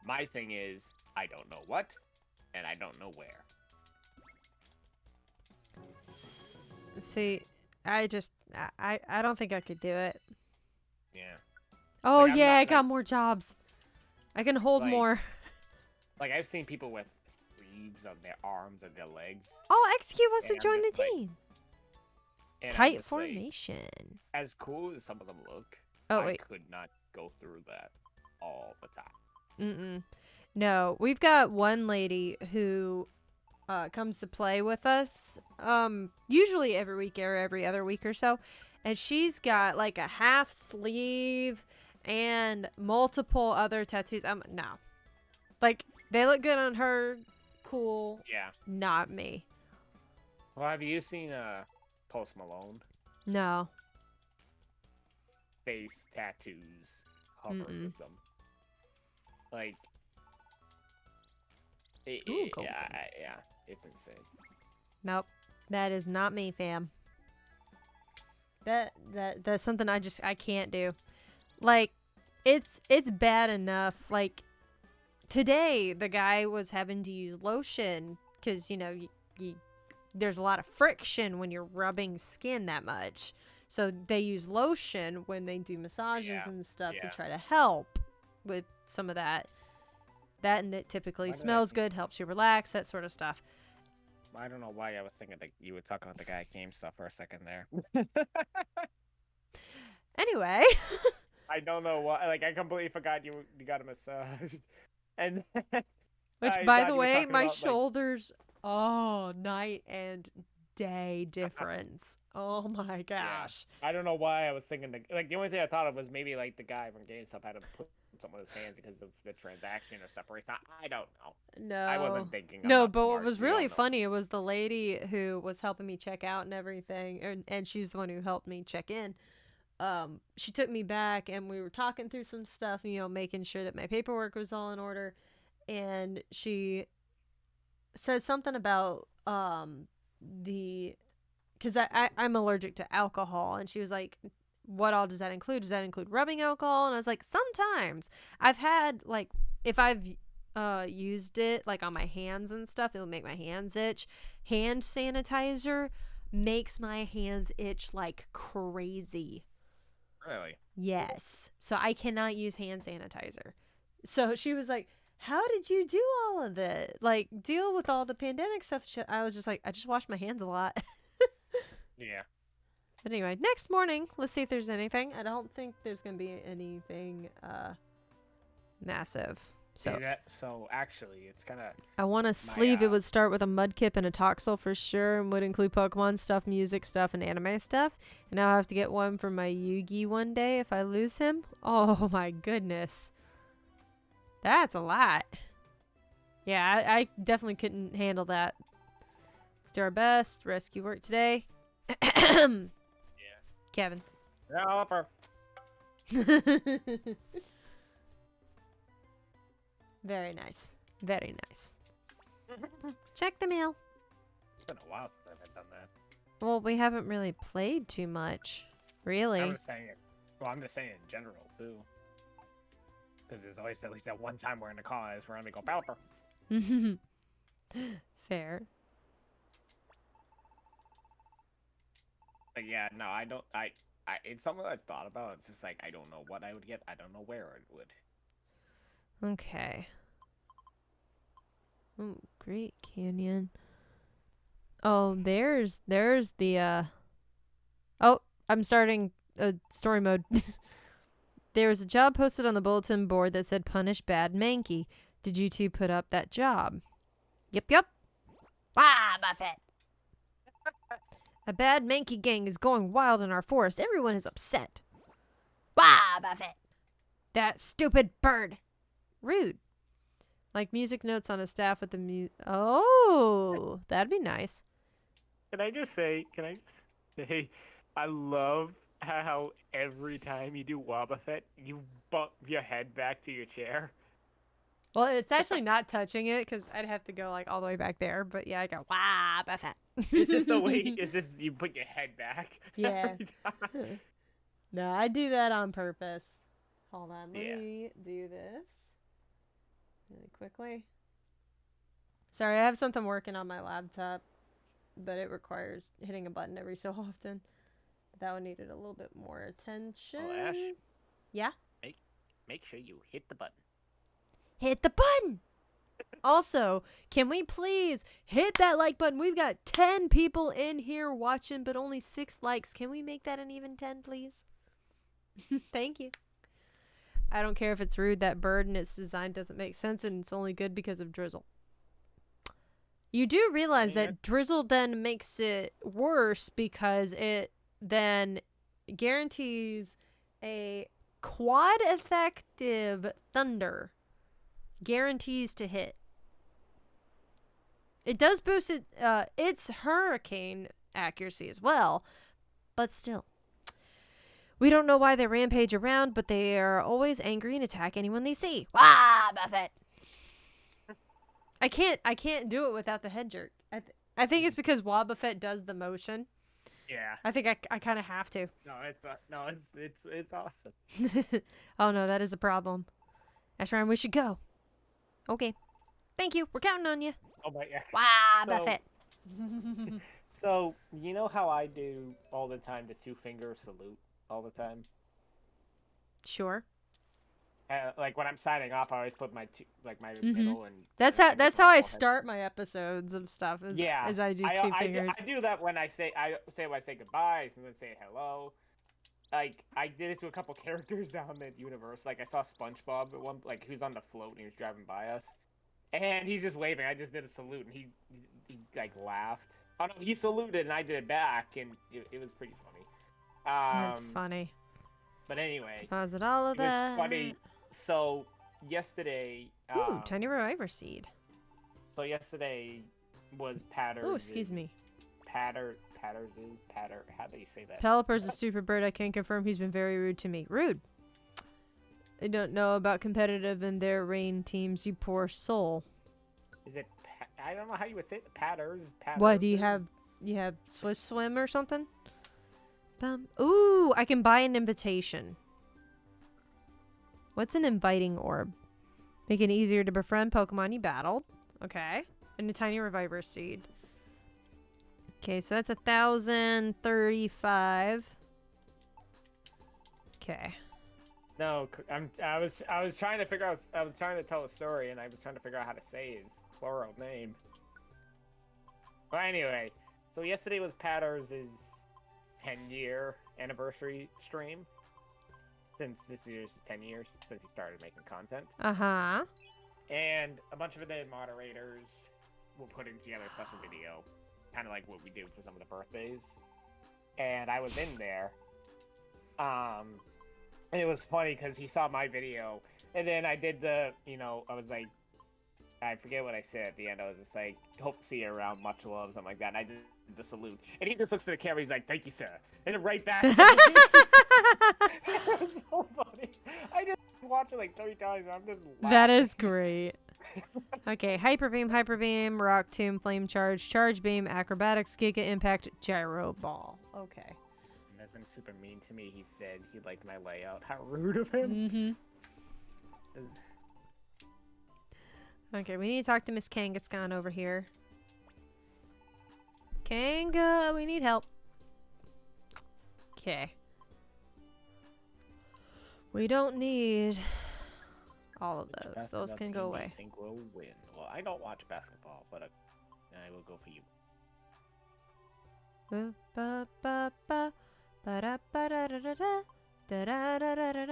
My thing is, I don't know what, and I don't know where. See, I don't think I could do it. Yeah. Oh Like, yeah, I got more jobs. I can hold Like- more. Like, I've seen people with sleeves on their arms and their legs. Oh, XQ wants to And I'm join the just like- team. And I'm Tight just like, formation. as cool as some of them look, Oh I wait. could not go through that all the time. No, we've got one lady who comes to play with us usually every week or every other week or so, and she's got like a half sleeve and multiple other tattoos. No, like they look good on her, cool. Yeah. Not me. Well, have you seen Post Malone? No. Face tattoos covered with them. Like, Ooh, cool. yeah, it's insane. Nope. That is not me, fam. That's something I can't do. Like, it's bad enough. Like, today the guy was having to use lotion because, you know, there's a lot of friction when you're rubbing skin that much. So they use lotion when they do massages and stuff to try to help with some of that. That, and it typically smells good, helps you relax, that sort of stuff. I don't know why I was thinking that you were talking about the guy at Game Stuff for a second there. Anyway. I don't know why. Like, I completely forgot you got a massage. And Which, by the way, my shoulders, night and day difference. Oh my gosh. I don't know why I was thinking the only thing I thought of was maybe like the guy from GameStop had to put some of his hands because of the transaction or separation. I don't know. No. I wasn't thinking. I'm No, not but what smart, was we all really know. funny was the lady who was helping me check out and everything, and she's the one who helped me check in. She took me back and we were talking through some stuff, you know, making sure that my paperwork was all in order, and she said something about because I'm allergic to alcohol, and she was like, what all does that include? Does that include rubbing alcohol? And I was like, sometimes. I've had, like, if I've used it, like, on my hands and stuff, it'll make my hands itch. Hand sanitizer makes my hands itch like crazy. Really? Yes. So I cannot use hand sanitizer. So she was like, how did you do all of it? Like, deal with all the pandemic stuff. I was just like, I just wash my hands a lot. Yeah. But anyway, next morning, let's see if there's anything. I don't think there's going to be anything massive. So So actually, it's kind of. I want a sleeve. It would start with a Mudkip and a Toxel for sure, and would include Pokemon stuff, music stuff, and anime stuff. And now I have to get one for my Yugi one day if I lose him. Oh my goodness. That's a lot. Yeah, I definitely couldn't handle that. Let's do our best. Rescue work today. Yeah. Kevin. Pelipper. Very nice. Very nice. Check the mail. It's been a while since I've done that. Well, we haven't really played too much. Really. I'm just saying it. Well, I'm just saying it in general too. Because there's always at least that one time we're in the car is where I'm gonna go Pelipper. Fair. But yeah, no, I don't. It's something I've thought about. It's just like I don't know what I would get. I don't know where it would. Okay. Oh, Great Canyon. Oh, there's the Oh, I'm starting story mode. There was a job posted on the bulletin board that said punish bad Manky. Did you two put up that job? Yep. Ah, Buffett. A bad Manky gang is going wild in our forest. Everyone is upset. Wah, Buffett. That stupid bird. Rude. Like music notes on a staff with the Oh, that'd be nice. Can I just say, I love how every time you do Wobbuffet, you bump your head back to your chair. Well, it's actually not touching it because I'd have to go like all the way back there. But yeah, I go, wow, Buffett. It's just the way, it's just you put your head back. Yeah. Every time. No, I do that on purpose. Hold on, let me do this really quickly. Sorry, I have something working on my laptop, but it requires hitting a button every so often. But that one needed a little bit more attention. Oh, Ash. Yeah? Make sure you hit the button. Hit the button! Also, can we please hit that like button? We've got 10 people in here watching, but only 6 likes. Can we make that an even 10, please? Thank you. I don't care if it's rude. That bird and its design doesn't make sense, and it's only good because of Drizzle. You do realize that Drizzle then makes it worse because it then guarantees a quad effective thunder. Guarantees to hit. It does boost its hurricane accuracy as well, but still. We don't know why they rampage around, but they are always angry and attack anyone they see. Wah, Buffett! I can't do it without the head jerk. I think it's because Wobbuffet does the motion. Yeah. I think I kind of have to. No, it's awesome. Oh no, that is a problem. Ashram, we should go. Okay. Thank you. We're counting on you. Oh my god. Wow, Buffett. So, you know how I do all the time the 2-finger salute all the time? Sure. Like when I'm signing off, I always put my middle and. That's how I forehead. start my episodes of stuff. As I do 2 fingers. I do that when I say goodbyes and then say hello. Like I did it to a couple characters down the universe. Like I saw SpongeBob at one, like he was on the float and he was driving by us, and he's just waving. I just did a salute and he like laughed. Oh no, he saluted and I did it back, and it was pretty funny. That's funny. But anyway, Was it all of it was that? funny. So yesterday, Ooh, tiny reviver seed. so yesterday was Patters. Oh, excuse me. Patter. How do you say that? Pelipper's a stupid bird. I can confirm he's been very rude to me. Rude. I don't know about competitive and their rain teams, you poor soul. Is it? I don't know how you would say it. Patters. What do you have? You have Swift Swim or something? Ooh, I can buy an invitation. What's an inviting orb? Make it easier to befriend Pokemon you battled. Okay. And a tiny reviver seed. Okay, so that's 1,035. Okay. No, I was trying to figure out. I was trying to tell a story, and I was trying to figure out how to say his plural name. But anyway, so yesterday was Patters' 10-year anniversary stream. Since this year's 10 years since he started making content. Uh-huh. And a bunch of the moderators will put in together a special video, kind of like what we do for some of the birthdays. And I was in there. And it was funny because he saw my video, and then I did the, I was like, I forget what I said at the end. I was just like, hope to see you around, much love, something like that. And I did the salute, and he just looks to the camera. He's like, "Thank you, sir," and then right back. It was so funny. I just watched it like 3 times. I'm just laughing. That is great. Okay, Hyper Beam, Rock Tomb, Flame Charge, Charge Beam, Acrobatics, Giga Impact, Gyro Ball. Okay. And that's been super mean to me. He said he liked my layout. How rude of him. Mm-hmm. Okay, we need to talk to Miss Kangaskhan over here. Kanga, we need help. Okay. We don't need all of those. Those can go away. I think we'll win. Well, I don't watch basketball, but I will go for you. Ba ba ba ba da ba da da da da da da da da da da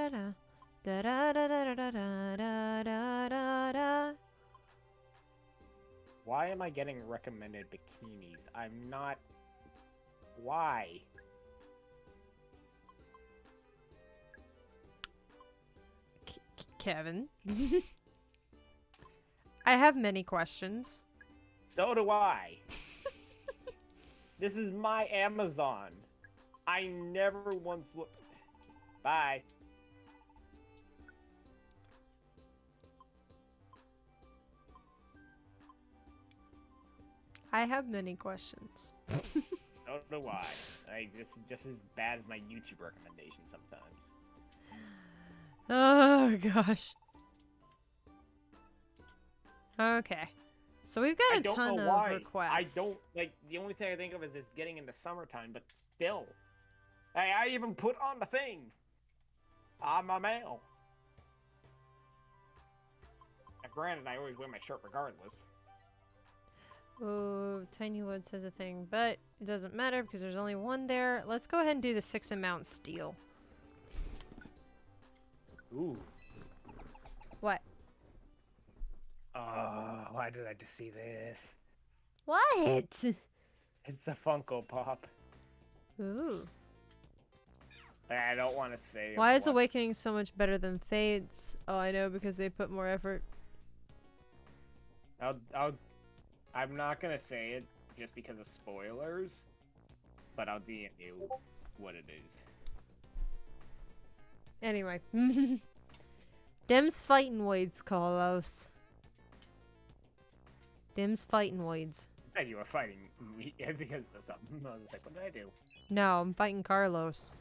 da da da da da da da da da. Why am I getting recommended bikinis? I'm not. Why? Kevin. I have many questions. So do I. This is my Amazon. I never once looked. Bye. I have many questions. So do I. This is just as bad as my YouTube recommendations sometimes. Oh gosh. Okay. So we've got a ton of requests. I don't like the only thing I think of is it's getting into summertime, but still. Hey, I even put on the thing. I'm a male. Now, granted, I always wear my shirt regardless. Oh, Tiny Woods has a thing, but it doesn't matter because there's only one there. Let's go ahead and do the 6-amount steal. Ooh. What? Oh, why did I just see this? What? It's a Funko Pop. Ooh. I don't want to say. Why is Awakening so much better than Fates? Oh, I know, because they put more effort. I'm not gonna say it just because of spoilers, but I'll DM you what it is. Anyway. Dem's fighting Woids, Carlos. Dem's fighting Woids. I thought you were fighting me because of something. I was like, what did I do? No, I'm fighting Carlos.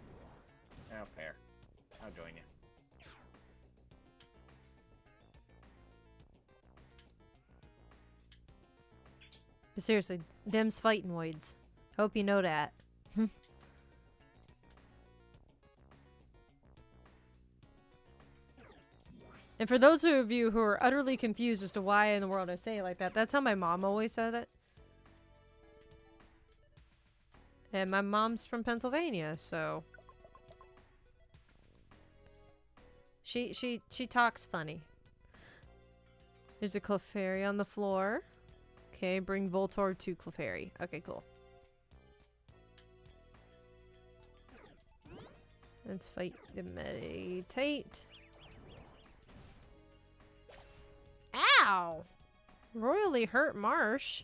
Oh, fair. I'll join you. But seriously, Dem's fighting Woids. Hope you know that. And for those of you who are utterly confused as to why in the world I say it like that, that's how my mom always said it. And my mom's from Pennsylvania, so she talks funny. There's a Clefairy on the floor. Okay, bring Voltorb to Clefairy. Okay, cool. Let's fight the meditate. Ow! Royally hurt Marsh.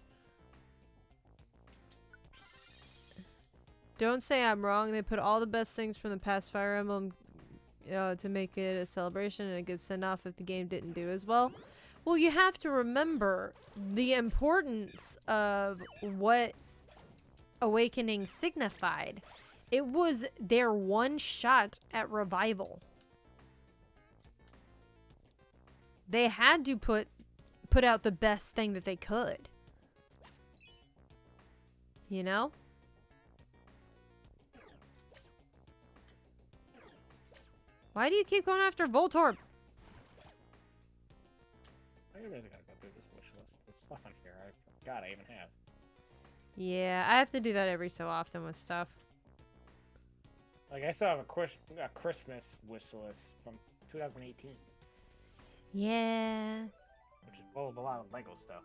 Don't say I'm wrong. They put all the best things from the past Fire Emblem to make it a celebration, and it gets sent off if the game didn't do as well. Well, you have to remember the importance of what Awakening signified. It was their one shot at revival. They had to put out the best thing that they could. You know? Why do you keep going after Voltorb? I really gotta go through this wish list. There's stuff on here I forgot I even have. Yeah, I have to do that every so often with stuff. Like, I still have a Christmas wish list from 2018, Yeah. which is full of a lot of Lego stuff.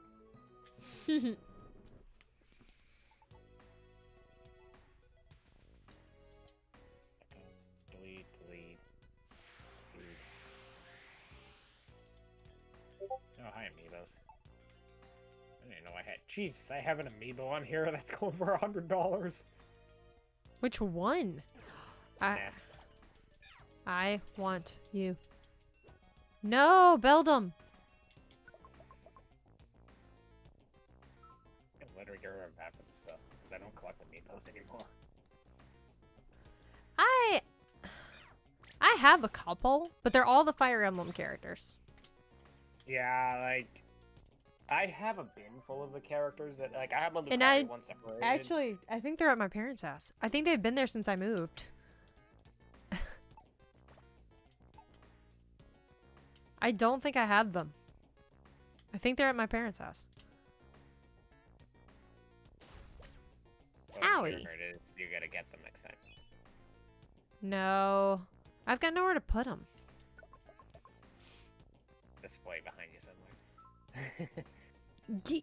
Delete. Oh, hi, Amiibos. I didn't know I had. Jesus, I have an Amiibo on here that's going for $100. Which one? Yes. I want you. No, Beldum. I'm literally getting rid of half of the stuff because I don't collect Amiibos anymore. I have a couple, but they're all the Fire Emblem characters. Yeah, like, I have a bin full of the characters that, like, I have a And Lucario one separated. Actually, I think they're at my parents' house. I think they've been there since I moved. I don't think I have them. I think they're at my parents' house. Whatever Owie. it is, you gotta get them next time. No. I've got nowhere to put them. Display behind you somewhere.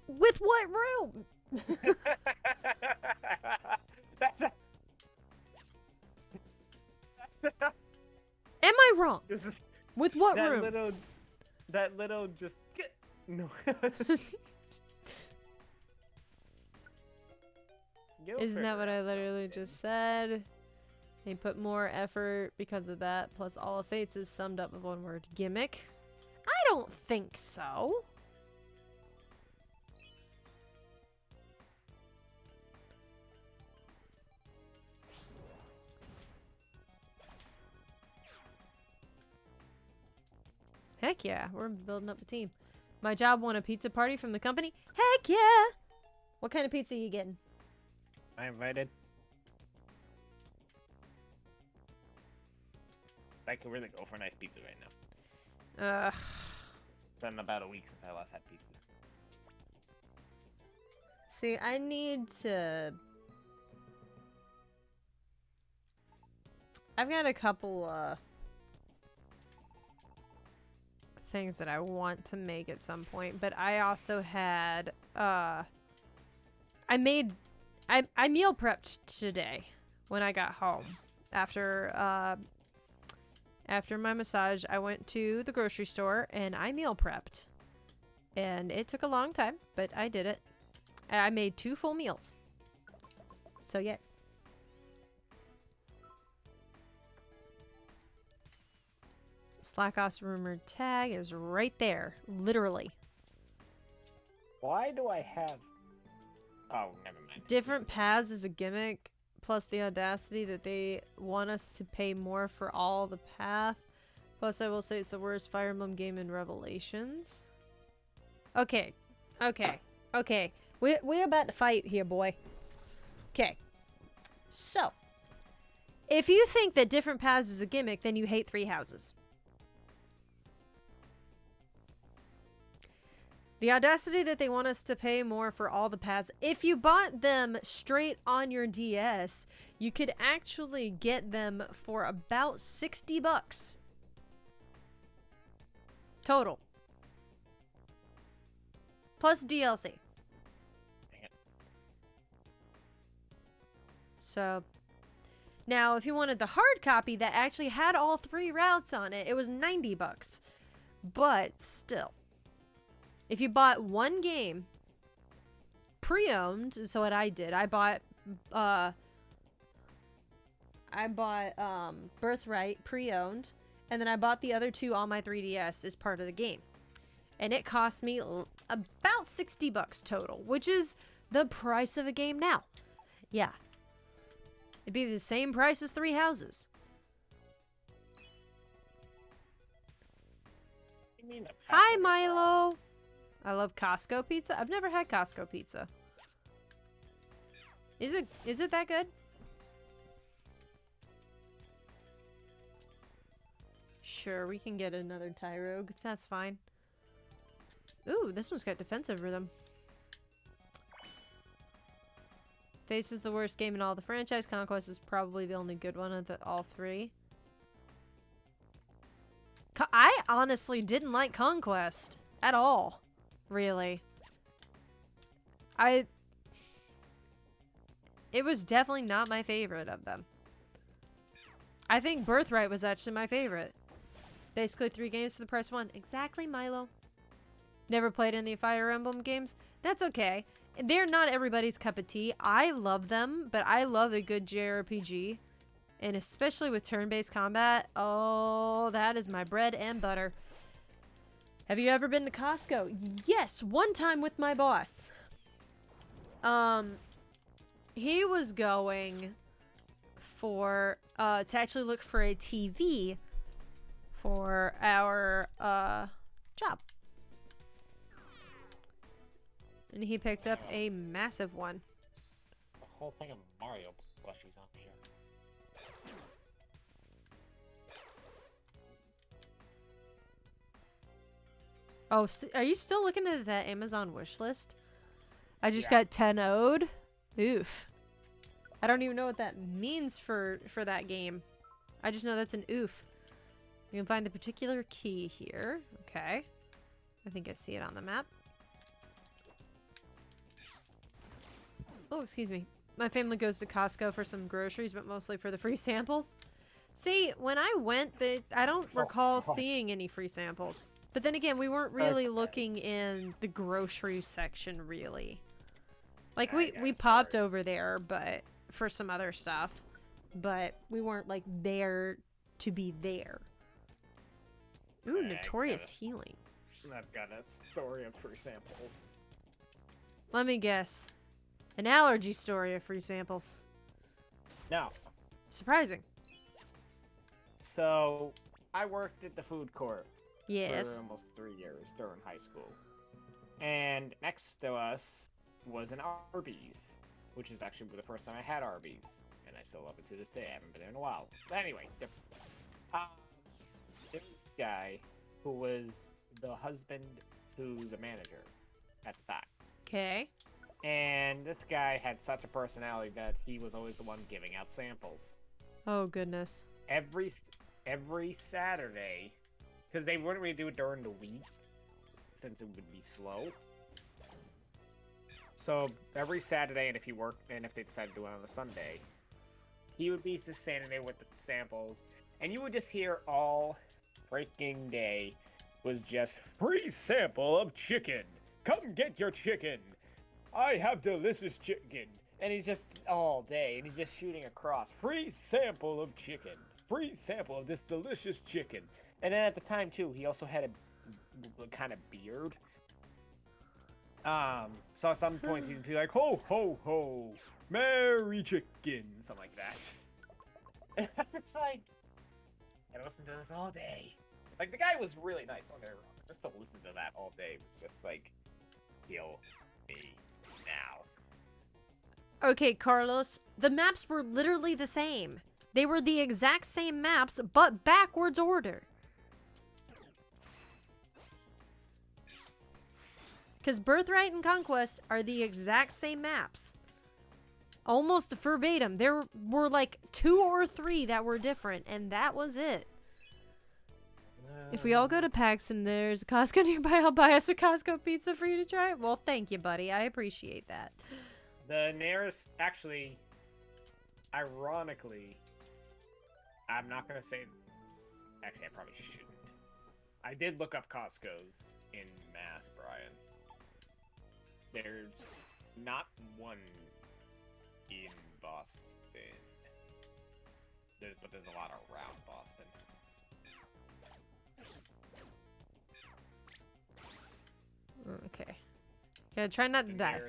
With what room? That's a... Am I wrong? This is With what room? That little just no. Isn't that what I literally just said? They put more effort because of that, plus all of Fates is summed up with one word. Gimmick? I don't think so. Heck yeah, we're building up a team. My job won a pizza party from the company. Heck yeah! What kind of pizza are you getting? I invited. I could really go for a nice pizza right now. It's been about a week since I last had pizza. See, I need to... I've got a couple, things that I want to make at some point, but I also had, I meal prepped today when I got home. After my massage, I went to the grocery store and I meal prepped. And it took a long time, but I did it. I made 2 full meals. So yeah. Slackoff's rumored tag is right there. Literally. Why do I have... Oh, never mind. Different paths is a gimmick, plus the audacity that they want us to pay more for all the path. Plus, I will say it's the worst Fire Emblem game in Revelations. Okay. We're about to fight here, boy. Okay. So, if you think that different paths is a gimmick, then you hate 3 houses. The audacity that they want us to pay more for all the paths. If you bought them straight on your DS, you could actually get them for about $60. Total. Plus DLC. Dang it. So, Now, if you wanted the hard copy that actually had all 3 routes on it, it was $90. But still, if you bought one game pre-owned, so what I did, I bought Birthright pre-owned, and then I bought the other 2 on my 3DS as part of the game. And it cost me about $60 total, which is the price of a game now. Yeah. It'd be the same price as 3 houses. You mean the Hi, pack Milo. I love Costco pizza. I've never had Costco pizza. Is it that good? Sure, we can get another Tyrogue. That's fine. Ooh, this one's got defensive rhythm. Face is the worst game in all the franchise. Conquest is probably the only good one of all 3. I honestly didn't like Conquest at all. Really. It was definitely not my favorite of them. I think Birthright was actually my favorite. Basically 3 games for the price of 1. Exactly, Milo. Never played any Fire Emblem games? That's okay. They're not everybody's cup of tea. I love them, but I love a good JRPG. And especially with turn-based combat. Oh, that is my bread and butter. Have you ever been to Costco? Yes, one time with my boss. He was going for, to actually look for a TV for our, job. And he picked up a massive one. The whole thing of Mario plushies on here. Oh, are you still looking at that Amazon wish list? I just got 10 owed. Oof. I don't even know what that means for that game. I just know that's an oof. You can find the particular key here. Okay. I think I see it on the map. Oh, excuse me. My family goes to Costco for some groceries, but mostly for the free samples. See, when I went, I don't recall seeing any free samples. But then again, we weren't really looking in the grocery section, really. Like, we popped over there, but for some other stuff. But we weren't, like, there to be there. Ooh, Notorious Healing. I've got a story of free samples. Let me guess. An allergy story of free samples. No. Surprising. So, I worked at the food court. Yes. For almost 3 years during high school. And next to us was an Arby's, which is actually the first time I had Arby's. And I still love it to this day. I haven't been there in a while. But anyway, there was a guy who was the husband to the manager at the time. Okay. And this guy had such a personality that he was always the one giving out samples. Oh, goodness. Every Saturday, because they wouldn't really do it during the week, since it would be slow. So every Saturday, and if he worked, and if they decided to do it on a Sunday, he would be just standing there with the samples, and you would just hear all freaking day was just free sample of chicken. Come get your chicken. I have delicious chicken. And he's just all day, and he's just shooting across. Free sample of chicken. Free sample of this delicious chicken. And then at the time, too, he also had a kind of beard. So at some points he'd be like, ho, ho, ho, merry chicken, something like that. And it's like, I listened to this all day. Like, the guy was really nice, don't get me wrong. Just to listen to that all day was just like, kill me now. Okay, Carlos, the maps were literally the same. They were the exact same maps, but backwards order. Because Birthright and Conquest are the exact same maps. Almost verbatim. There were like 2 or 3 that were different, and that was it. If we all go to PAX and there's a Costco nearby, I'll buy us a Costco pizza for you to try. Well, thank you, buddy. I appreciate that. The nearest, actually, ironically, I'm not gonna say. Actually, I probably shouldn't. I did look up Costco's in Mass, Brian. There's not one in Boston. But there's a lot around Boston. Okay. Gotta try not to And die.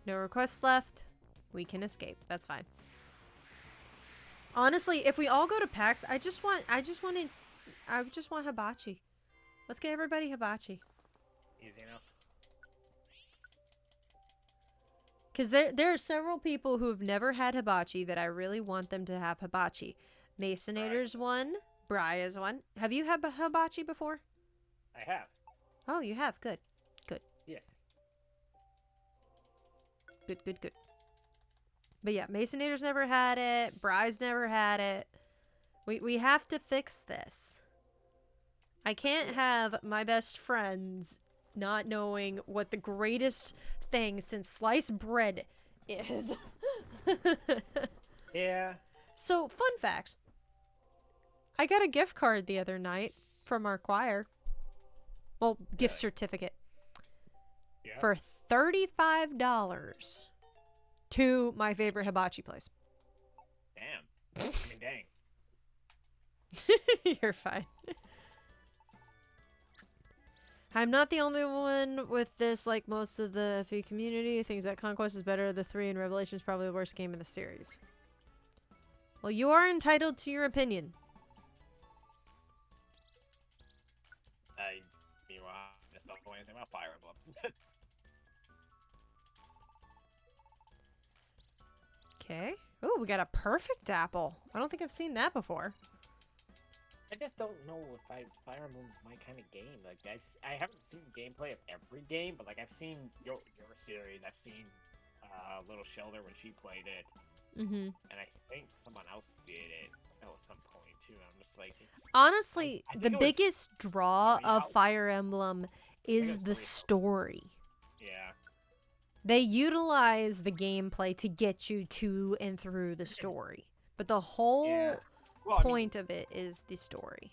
No requests left. We can escape. That's fine. Honestly, if we all go to PAX, I just want hibachi. Let's get everybody hibachi. Easy enough. Because there are several people who have never had hibachi that I really want them to have hibachi. Masonator's one. Bria's one. Have you had hibachi before? I have. Oh, you have. Good. Good. Yes. Good, good, good. But yeah, Masonator's never had it. Bri's never had it. We have to fix this. I can't have my best friends not knowing what the greatest thing since sliced bread is. Yeah. So, fun fact. I got a gift card the other night from our choir. Well, gift certificate. Yeah. For $35 to my favorite hibachi place. Damn. I mean, dang. You're fine. I'm not the only one with this, like most of the food community thinks that Conquest is better. The 3 and Revelation is probably the worst game in the series. Well, you are entitled to your opinion. Meanwhile, I just don't know anything about Fire Emblem. Okay. Ooh, we got a perfect apple. I don't think I've seen that before. I just don't know if Fire Emblem's my kind of game. Like I haven't seen gameplay of every game, but like I've seen your series. I've seen Little Shelter when she played it, Mm-hmm. and I think someone else did it at some point too. I'm just like, Honestly, I think the it was biggest draw three of hours. Fire Emblem it was is 3 the hours. story. Yeah. They utilize the gameplay to get you to and through the story. But the whole Yeah. Well, I mean, point of it is the story.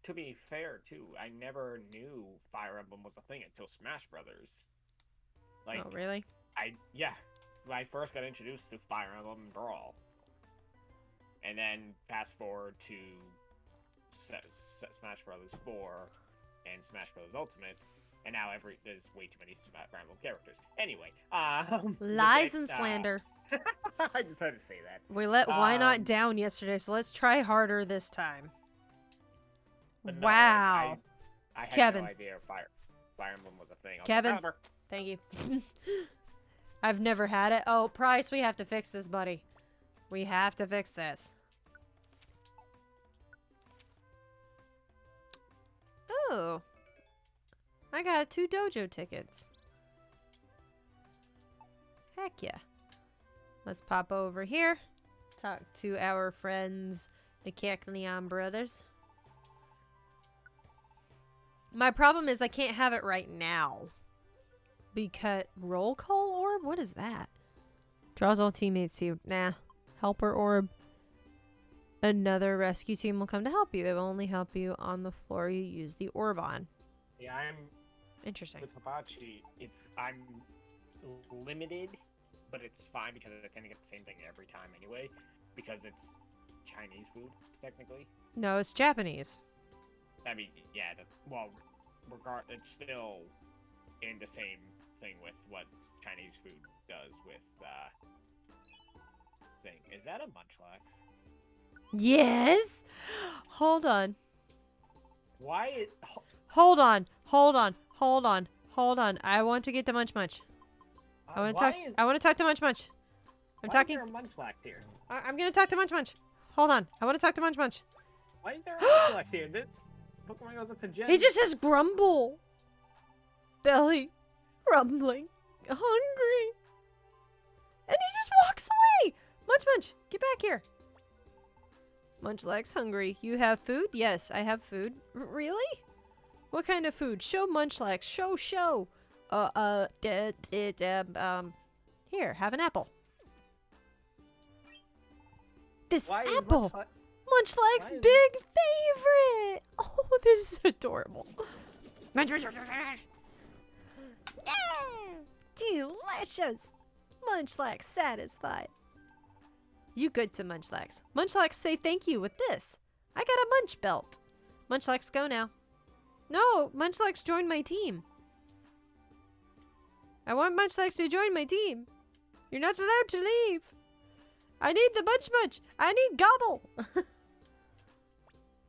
to be fair, too, I never knew Fire Emblem was a thing until Smash Brothers. Like, Oh, really? when I first got introduced to Fire Emblem and Brawl, and then fast forward to Smash Brothers 4 and Smash Brothers Ultimate, and now there's way too many Fire Emblem characters. Anyway, Lies and slander. I just had to say that. We let Why Not down yesterday, so let's try harder this time. But no, Wow. I had Kevin. no idea Fire Emblem was a thing. I was Kevin. like, "Pelipper." Thank you. I've never had it. Oh, Price, we have to fix this, buddy. We have to fix this. Oh. I got 2 dojo tickets. Heck yeah. Let's pop over here. Talk to our friends, the Kekleon brothers. My problem is I can't have it right now. Because roll call orb? What is that? Draws all teammates to you. Nah. Helper orb. Another rescue team will come to help you. They will only help you on the floor you use the orb on. Yeah, I'm Interesting. with Hibachi. I'm limited, but it's fine because I tend to get the same thing every time anyway, because it's Chinese food technically. No, it's Japanese. I mean, yeah. It's still in the same thing with what Chinese food does with thing. Is that a Munchlax? Yes. Hold on. Why? Hold on. Hold on. Hold on. Hold on. I want to get the Munch Munch. I want to talk. I want to talk to Munch Munch. I'm talking. Why is there a Munchlax here? I'm gonna talk to Munch Munch. Hold on. I want to talk to Munch Munch. Why is there a Munchlax here? This Pokemon goes up to Gen. He just says grumble. Belly rumbling, hungry, and he just walks away. Munch Munch, get back here. Munchlax hungry. You have food? Yes, I have food. Really? What kind of food? Show Munchlax. Show. Here, have an apple. this Why is apple. Munchlax- Munchlax's Why is- big favorite. Oh, this is adorable. Yeah, delicious. Munchlax satisfied. You good to Munchlax. Munchlax, say thank you with this. I got a munch belt. Munchlax, go now. No, Munchlax joined my team. I want Munchlax to join my team. You're not allowed to leave. I need the munch. I need gobble.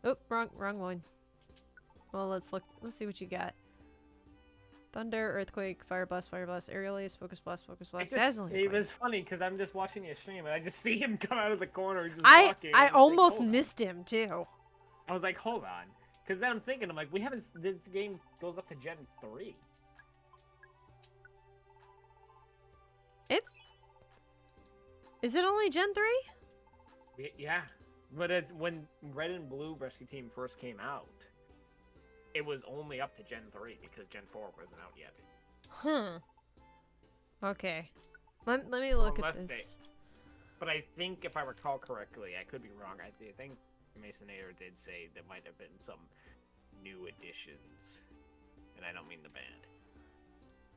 Oh, wrong one. Well, let's look. Let's see what you got. Thunder, earthquake, fire blast, aerial ace, focus blast, dazzling. It was funny because I'm just watching your stream and I just see him come out of the corner just I walking. and it's almost hold on. missed him too. I was like, hold on, because then I'm thinking, I'm like, we haven't. This game goes up to Gen 3. Is it only Gen 3? Yeah, but when Red and Blue Rescue Team first came out, it was only up to Gen 3 because Gen 4 wasn't out yet. Huh. Okay. Let me look at Unless this. But I think, if I recall correctly, I could be wrong. I think Masonator did say there might have been some new additions, and I don't mean the band.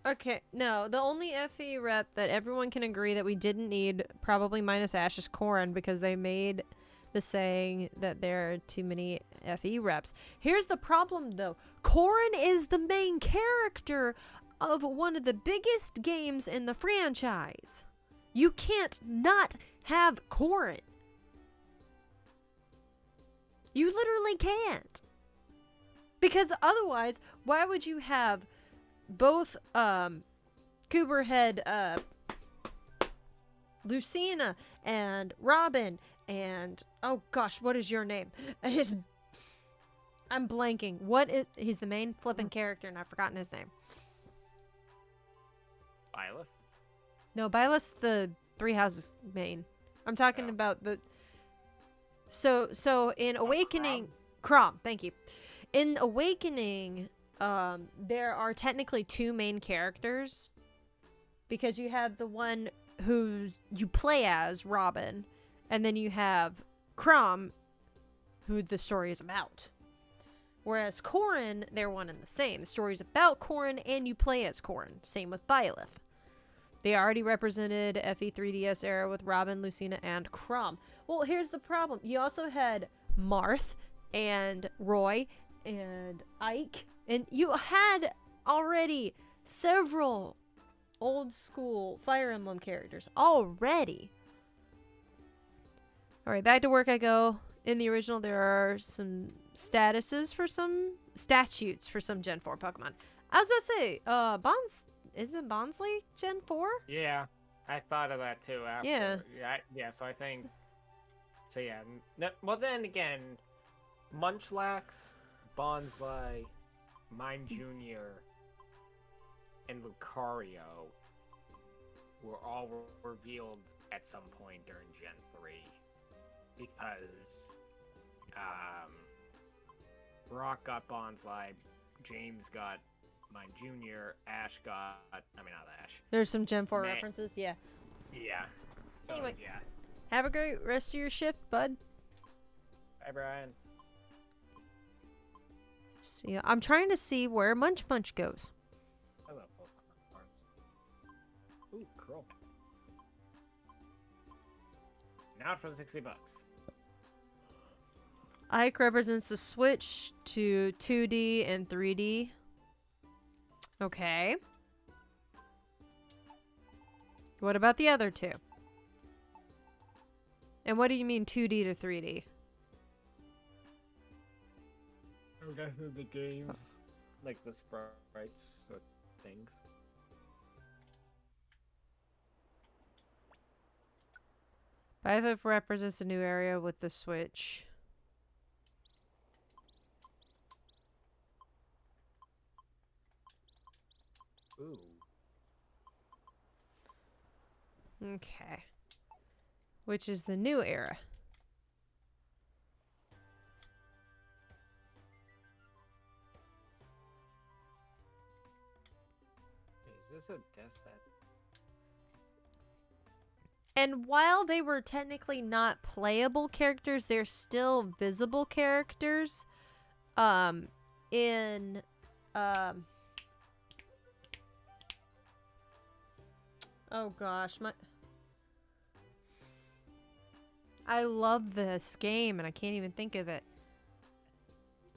Okay, no, the only FE rep that everyone can agree that we didn't need, probably minus Ash, is Corrin, because they made the saying that there are too many FE reps. Here's the problem, though. Corrin is the main character of one of the biggest games in the franchise. You can't not have Corrin. You literally can't. Because otherwise, why would you have both Cooperhead, Lucina and Robin and oh gosh, what is your name? I'm blanking. He's the main flipping character and I've forgotten his name. Byleth? No, Byleth's the Three Houses main. I'm talking about the so in Awakening Crom, thank you. In Awakening, there are technically two main characters because you have the one who you play as, Robin, and then you have Crom, who the story is about. Whereas Corrin, they're one and the same. The story's about Corrin and you play as Corrin. Same with Byleth. They already represented FE3DS era with Robin, Lucina, and Crom. Well, here's the problem. You also had Marth and Roy and Ike, and you had already several old school Fire Emblem characters already. Alright, back to work I go. In the original, there are some statutes for some Gen 4 Pokemon. I was about to say, isn't Bonsley Gen 4? Yeah, I thought of that too. After. Yeah. So I think. So yeah. Well, then again, Munchlax, Bonsley, Mime Jr., and Lucario were all revealed at some point during Gen 3 because Brock got Bonsley, James got Mime Jr., Ash got... I mean, not Ash. There's some Gen 4 references, yeah. Yeah. So, Anyway. Yeah. Have a great rest of your shift, bud. Bye, Brian. See, I'm trying to see where Munch goes. I love Pokemon cards. Ooh, cool. Now for $60. Ike represents the switch to 2D and 3D. Okay. What about the other two? And what do you mean 2D to 3D? I'm guessing the games, like the sprites or things. Backflip represents a new area with the switch. Ooh. Okay. Which is the new era. Is this a death set? And while they were technically not playable characters, they're still visible characters. In oh gosh, I love this game and I can't even think of it.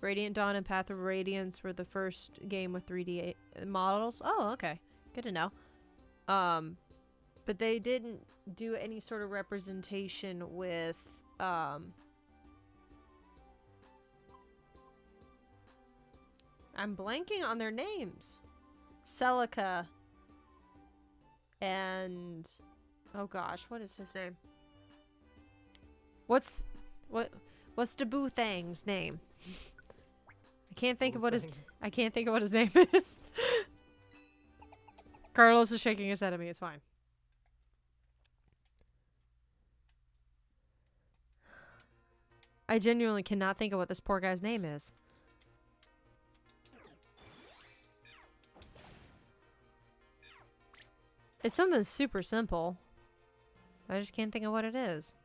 Radiant Dawn and Path of Radiance were the first game with 3D models. Oh, okay. Good to know. But they didn't do any sort of representation with I'm blanking on their names. Celica and oh gosh, what is his name? What's the Boo Thang's name? I can't think of what his name is. Carlos is shaking his head at me. It's fine. I genuinely cannot think of what this poor guy's name is. It's something super simple. I just can't think of what it is.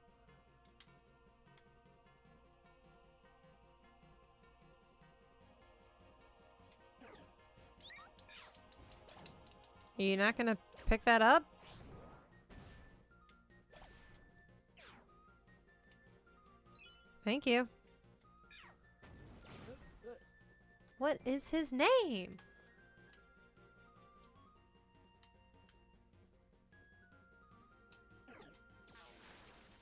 Are you not gonna pick that up? Thank you. What is his name?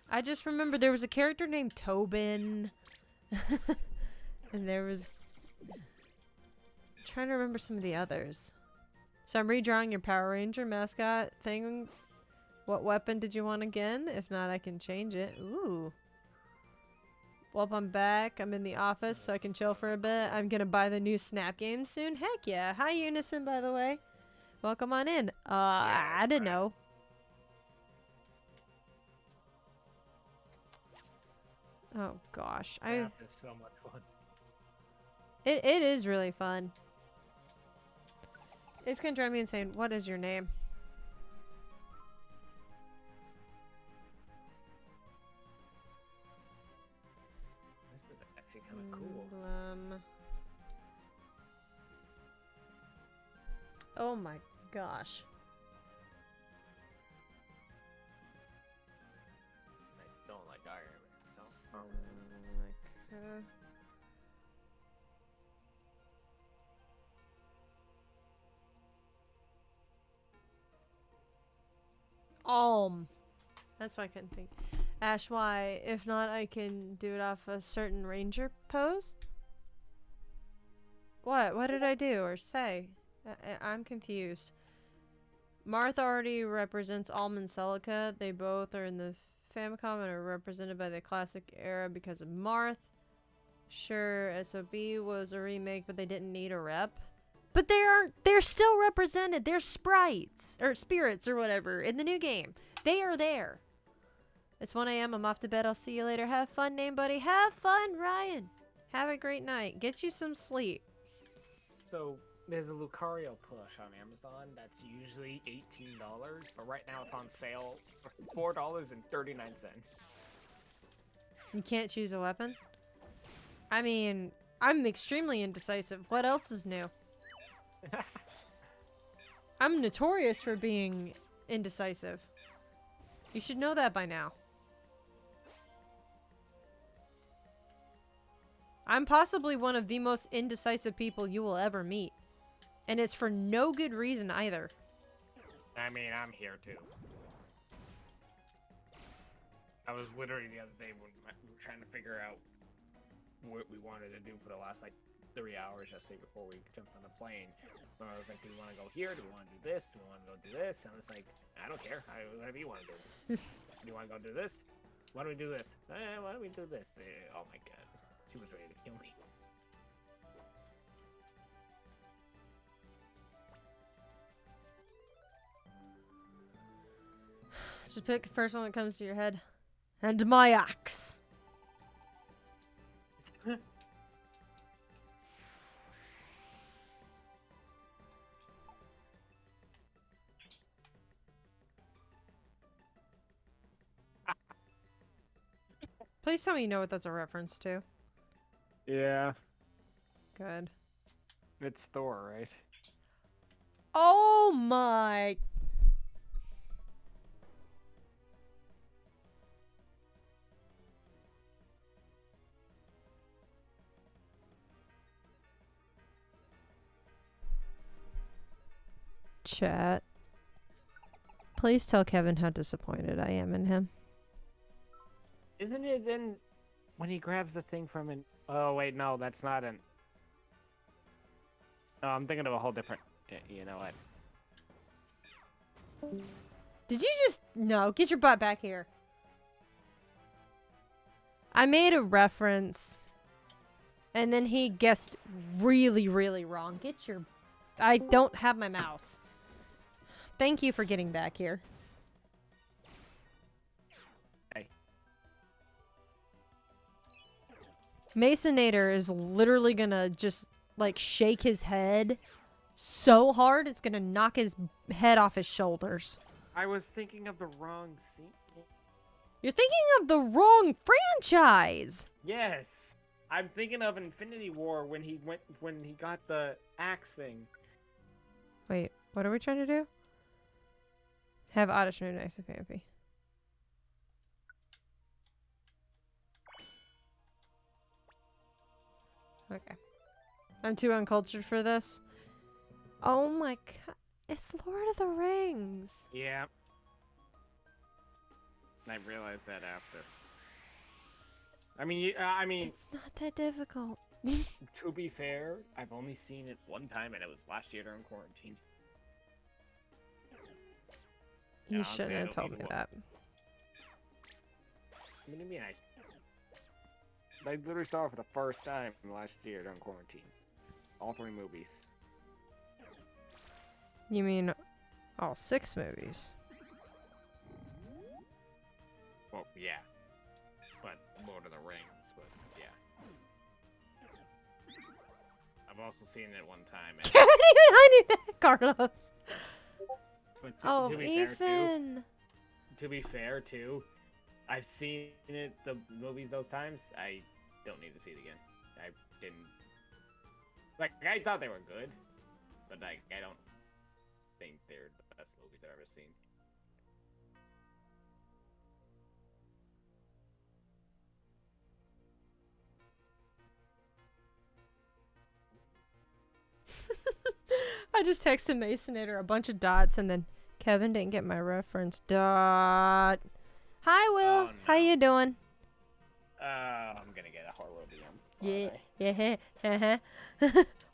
I just remember there was a character named Tobin. And there was... I'm trying to remember some of the others. So I'm redrawing your Power Ranger mascot thing. What weapon did you want again? If not, I can change it. Ooh. Well, I'm back. I'm in the office, so I can chill for a bit. I'm gonna buy the new Snap game soon. Heck yeah. Hi, Unison, by the way. Welcome on in. I didn't know. Oh, gosh. Snap is so much fun. It is really fun. It's gonna drive me insane. What is your name? This is actually kind of cool. Oh my gosh. I don't like Iron Man, so. That's why I couldn't think. Ash, why? If not, I can do it off a certain ranger pose? What? What did I do or say? I'm confused. Marth already represents Alm and Celica. They both are in the Famicom and are represented by the classic era because of Marth. Sure, SOB was a remake, but they didn't need a rep. But they're still represented. They're sprites or spirits or whatever in the new game. They are there. It's 1 a.m. I'm off to bed. I'll see you later. Have fun, name buddy. Have fun, Ryan. Have a great night. Get you some sleep. So there's a Lucario plush on Amazon that's usually $18, but right now it's on sale for $4.39. You can't choose a weapon? I mean, I'm extremely indecisive. What else is new? I'm notorious for being indecisive. You should know that by now. I'm possibly one of the most indecisive people you will ever meet. And it's for no good reason either. I mean, I'm here too. I was literally the other day when we were trying to figure out what we wanted to do for the last, like, 3 hours yesterday before we jumped on the plane. Where I was like, do we want to go here? Do we want to do this? Do we want to go do this? And I was like, I don't care. Whatever you want to do. Do you want to go do this? Why don't we do this? Why don't we do this? Oh my god. She was ready to kill me. Just pick the first one that comes to your head. And my axe. Please tell me you know what that's a reference to. Yeah, Good. it's Thor, right? Oh my. Chat. Please tell Kevin how disappointed I am in him. Isn't it then when he grabs the thing from an? Oh wait, no, that's not an. No, I'm thinking of a whole different. You know what? Did you just... No, get your butt back here. I made a reference. And then he guessed really, really wrong. Get your... I don't have my mouse. Thank you for getting back here. Hey. Masonator is literally gonna just, like, shake his head so hard it's gonna knock his head off his shoulders. I was thinking of the wrong scene. You're thinking of the wrong franchise! Yes, I'm thinking of Infinity War when he got the axe thing. Wait, what are we trying to do? Have Oddish move next to Pampy. Okay. I'm too uncultured for this. Oh my god. It's Lord of the Rings. Yeah. I realized that after. I mean, It's not that difficult. to be fair, I've only seen it one time, and it was last year during quarantine. You honestly, shouldn't I have don't told even me wa- that. What do you mean? I literally saw it for the first time last year during quarantine. All 3 movies. You mean all 6 movies? Well, yeah. But Lord of the Rings, but yeah. I've also seen it one time. And, I knew that, Carlos. but Oh, to be fair, too, Ethan. to be fair, too, I've seen it, the movies those times. I don't need to see it again. I didn't. Like, I thought they were good, but like, I don't think they're the best movies I've ever seen. I just texted Masonator a bunch of dots and then Kevin didn't get my reference. Dot. Hi, Will. Oh, How no. you doing? I'm gonna get a horror DM. Yeah. Yeah.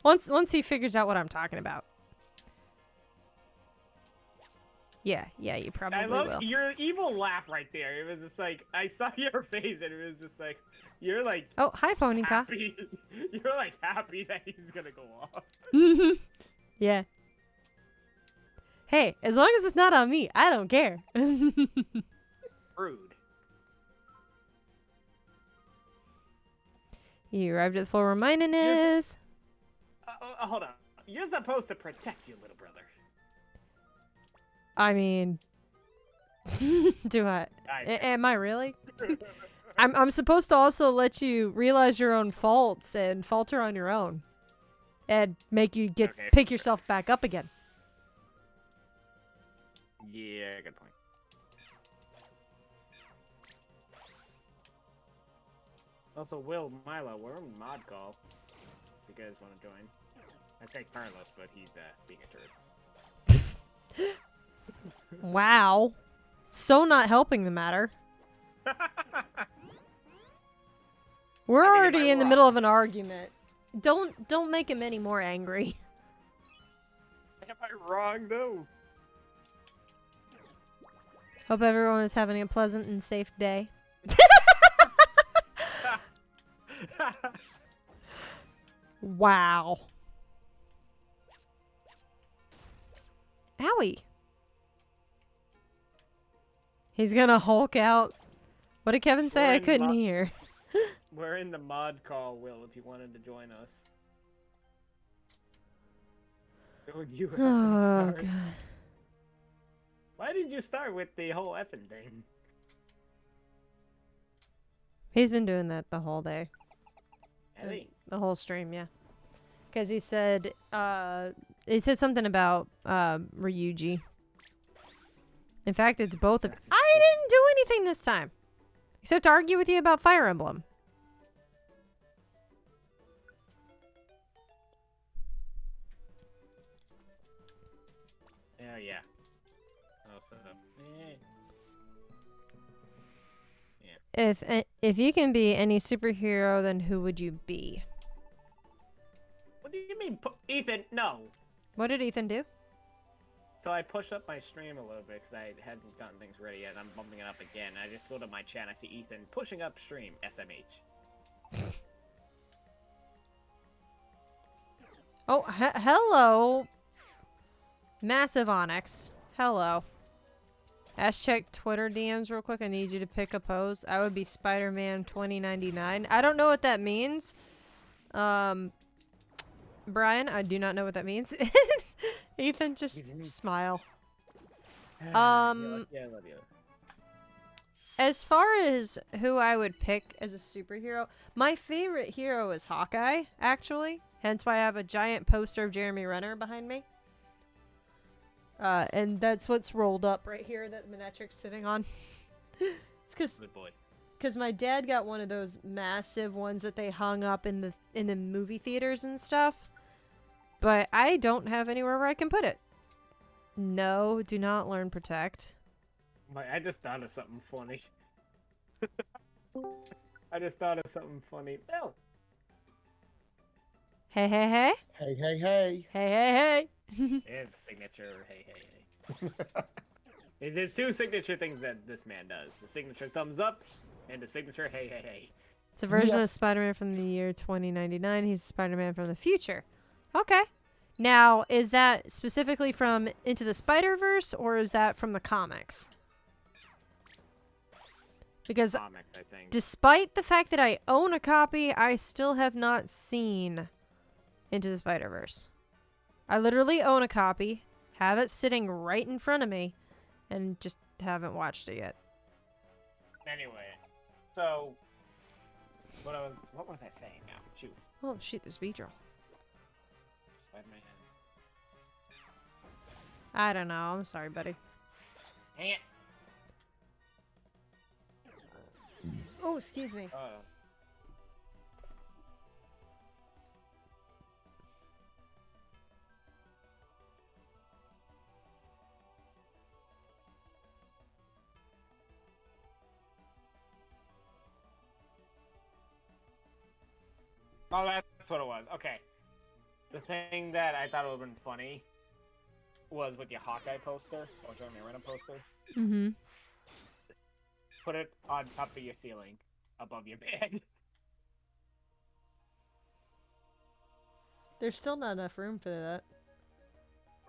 Once he figures out what I'm talking about. Yeah, you probably I love will. your evil laugh right there. It was just like, I saw your face and it was just like, you're like Oh, hi, Ponyta. happy. You're like happy that he's gonna go off. Yeah. Hey, as long as it's not on me, I don't care. Rude. You arrived at the floor where Minen is. Hold on. You're supposed to protect your little brother. I mean, do I? Am I really? I'm supposed to also let you realize your own faults and falter on your own, and make you pick yourself back up again. Yeah, good point. Also, Will, Milo, we're in mod call. If you guys want to join. I'd say Carlos, but he's being a turd. Wow, so not helping the matter. We're I mean, am already I in the wrong? middle of an argument. Don't make him any more angry. Am I wrong, though? Hope everyone is having a pleasant and safe day. Wow. Owie. He's gonna Hulk out. What did Kevin say? We're I in couldn't lo- hear. We're in the mod call, Will, if you wanted to join us. Would you have to Oh, start? God. Why did you start with the whole effing thing? He's been doing that the whole day. Hey. The whole stream, yeah. Because he said something about Ryuji. In fact, it's both of. I didn't do anything this time, except argue with you about Fire Emblem. Oh yeah. Also, If you can be any superhero, then who would you be? What do you mean, Ethan? No. What did Ethan do? So I pushed up my stream a little bit because I hadn't gotten things ready yet. And I'm bumping it up again. I just go to my chat and I see Ethan pushing up stream SMH. Oh, hello. Massive Onyx. Hello. Check Twitter DMs real quick. I need you to pick a pose. I would be Spider-Man 2099. I don't know what that means. Brian, I do not know what that means. Ethan, just smile. Yeah, I love you. As far as who I would pick as a superhero, my favorite hero is Hawkeye, actually. Hence why I have a giant poster of Jeremy Renner behind me. And that's what's rolled up right here that Manetric's sitting on. It's because my dad got one of those massive ones that they hung up in the movie theaters and stuff. But I don't have anywhere where I can put it. No, do not learn Protect. I just thought of something funny. I just thought of something funny. Oh. Hey, hey, hey. Hey, hey, hey. Hey, hey, And the signature, hey, hey, hey. There's two signature things that this man does. The signature thumbs up, and the signature, hey, hey, hey. It's a version of Yes. Spider-Man from the year 2099. He's Spider-Man from the future. Okay. Now, is that specifically from Into the Spider-Verse, or is that from the comics? Because Comics, I think. despite the fact that I own a copy, I still have not seen Into the Spider-Verse. I literally own a copy, have it sitting right in front of me, and just haven't watched it yet. Anyway, so what was I saying now? Shoot, Oh, shoot, there's Beedrill. Spider-Man. I don't know. I'm sorry, buddy. Hang it. Oh, excuse me. Oh, that's what it was. Okay. The thing that I thought would have been funny was with your Hawkeye poster, or Jeremy Renner poster. Mm-hmm. Put it on top of your ceiling, above your bed. There's still not enough room for that.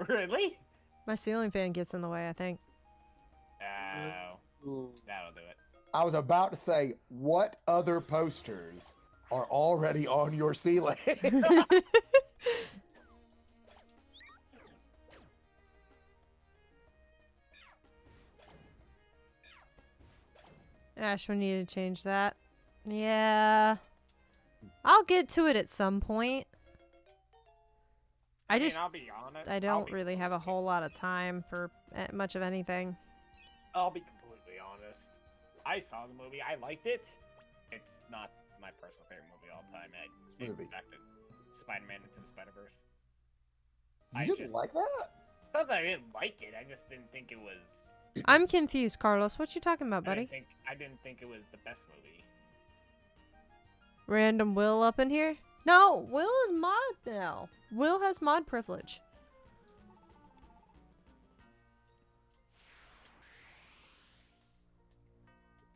Really? My ceiling fan gets in the way, I think. Oh, Ooh. that'll do it. I was about to say, what other posters are already on your ceiling? Ash, we need to change that. Yeah. I'll get to it at some point. I I'll be honest. I don't really have a whole lot of time for much of anything. I'll be completely honest. I saw the movie. I liked it. It's not my personal favorite movie of all time. Movie. Back to Spider-Man Into the Spider-Verse. You didn't like that? It's not that I didn't like it. I just didn't think it was. I'm confused, Carlos. What you talking about, buddy? I didn't think it was the best movie. Random Will up in here? No, Will is mod now. Will has mod privilege.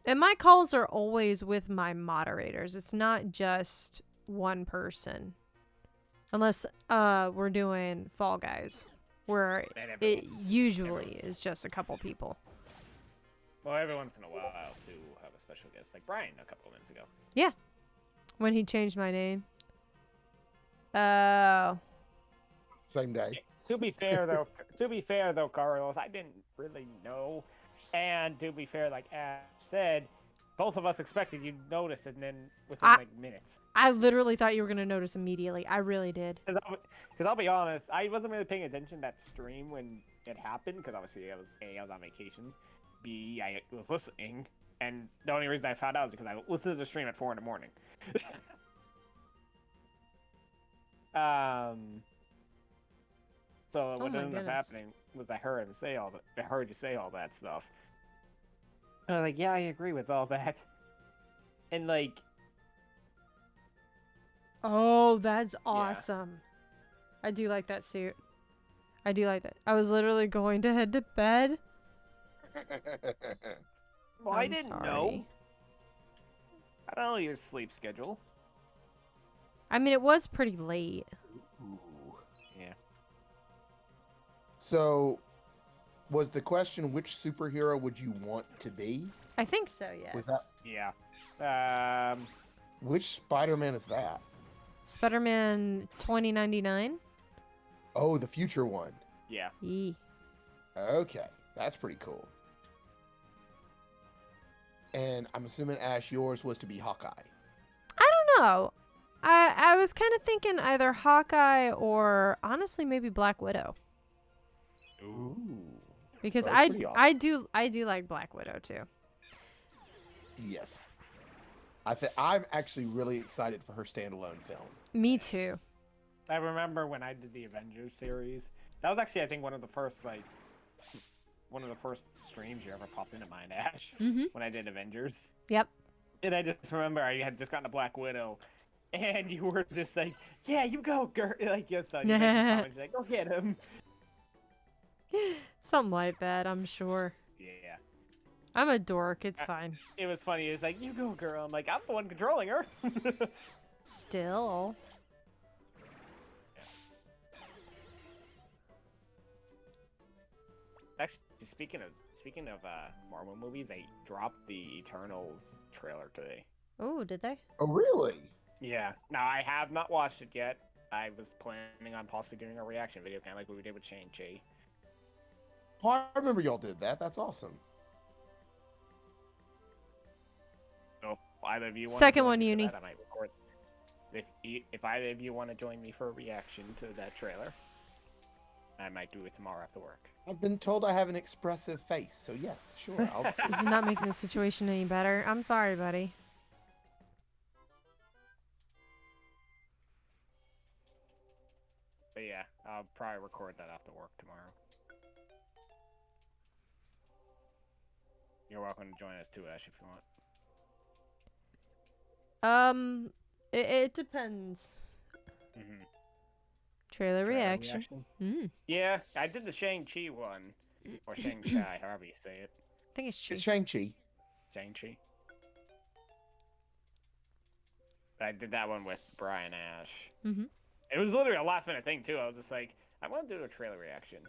And my calls are always with my moderators. It's not just one person. Unless we're doing Fall Guys, where it usually is just a couple people. Well, every once in a while to have a special guest, like Brian a couple of minutes ago. Yeah. When he changed my name. Oh. Same day. To be fair though, Carlos, I didn't really know. And to be fair, like Ash said, both of us expected you'd notice, and then within I- like minutes. I literally thought you were gonna notice immediately. I really did. Because I'll be honest, I wasn't really paying attention to that stream when it happened, because obviously I was on vacation. B, I was listening, and the only reason I found out was because I listened to the stream at 4 in the morning. So what my ended up goodness. happening was I heard you say all that stuff. And I was like, yeah, I agree with all that. And like, Oh, that's awesome. I do like that suit. I do like that. I was literally going to head to bed. well, I I'm didn't know. sorry. I don't know your sleep schedule. I mean, it was pretty late. Ooh. Yeah. So, was the question which superhero would you want to be? I think so, yes. Was that Yeah. which Spider-Man is that? Spider-Man 2099? Oh, the future one. Yeah. Yee. Okay, that's pretty cool. And I'm assuming Ash, yours was to be Hawkeye. I don't know. I was kind of thinking either Hawkeye or honestly maybe Black Widow, Ooh. because That's pretty awesome. I do like Black Widow too. Yes. I'm actually really excited for her standalone film. Me too. I remember when I did the Avengers series. That was actually, I think, one of the first streams you ever popped into mine, Ash. Mhm. When I did Avengers. Yep. And I just remember I had just gotten a Black Widow, and you were just like, "Yeah, you go, girl." Like, yes, son. You made some comments, like, "Go get him." Something like that, I'm sure. Yeah. I'm a dork. It's fine. It was funny. It's like, "You go, girl." I'm like, "I'm the one controlling her." Still. Actually, speaking of Marvel movies, they dropped the Eternals trailer today. Oh, did they? Oh, really? Yeah. Now I have not watched it yet. I was planning on possibly doing a reaction video, kind of like what we did with Shang-Chi. Oh, I remember y'all did that. That's awesome. So if either of you want Second to join one, me for Uni. that, I might record. If either of you want to join me for a reaction to that trailer, I might do it tomorrow after work. I've been told I have an expressive face, so yes, sure. This is not making the situation any better. I'm sorry, buddy. But yeah, I'll probably record that after work tomorrow. You're welcome to join us too, Ash, if you want. It depends. Mm-hmm. Trailer reaction. Mm. Yeah, I did the Shang-Chi one. Or Shang-Chi, however you say it. I think it's It's Chi. Shang-Chi. Shang-Chi. I did that one with Brian Ash. Mhm. It was literally a last-minute thing, too. I was just like, I want to do a trailer reaction.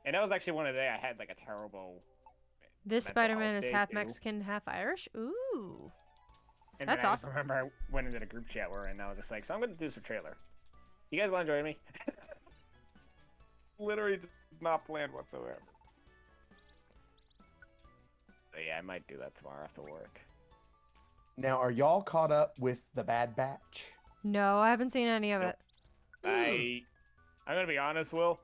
And that was actually one of the day I had, like, a terrible... This mental Spider-Man health is day, half too. Mexican, half Irish. Ooh. And That's then I just awesome. remember I went into the group chat where and I was just like, so I'm going to do this for trailer. You guys want to join me? Literally just not planned whatsoever. So yeah, I might do that tomorrow after work. Now, are y'all caught up with The Bad Batch? No, I haven't seen any of Nope. it. I'm going to be honest, Will.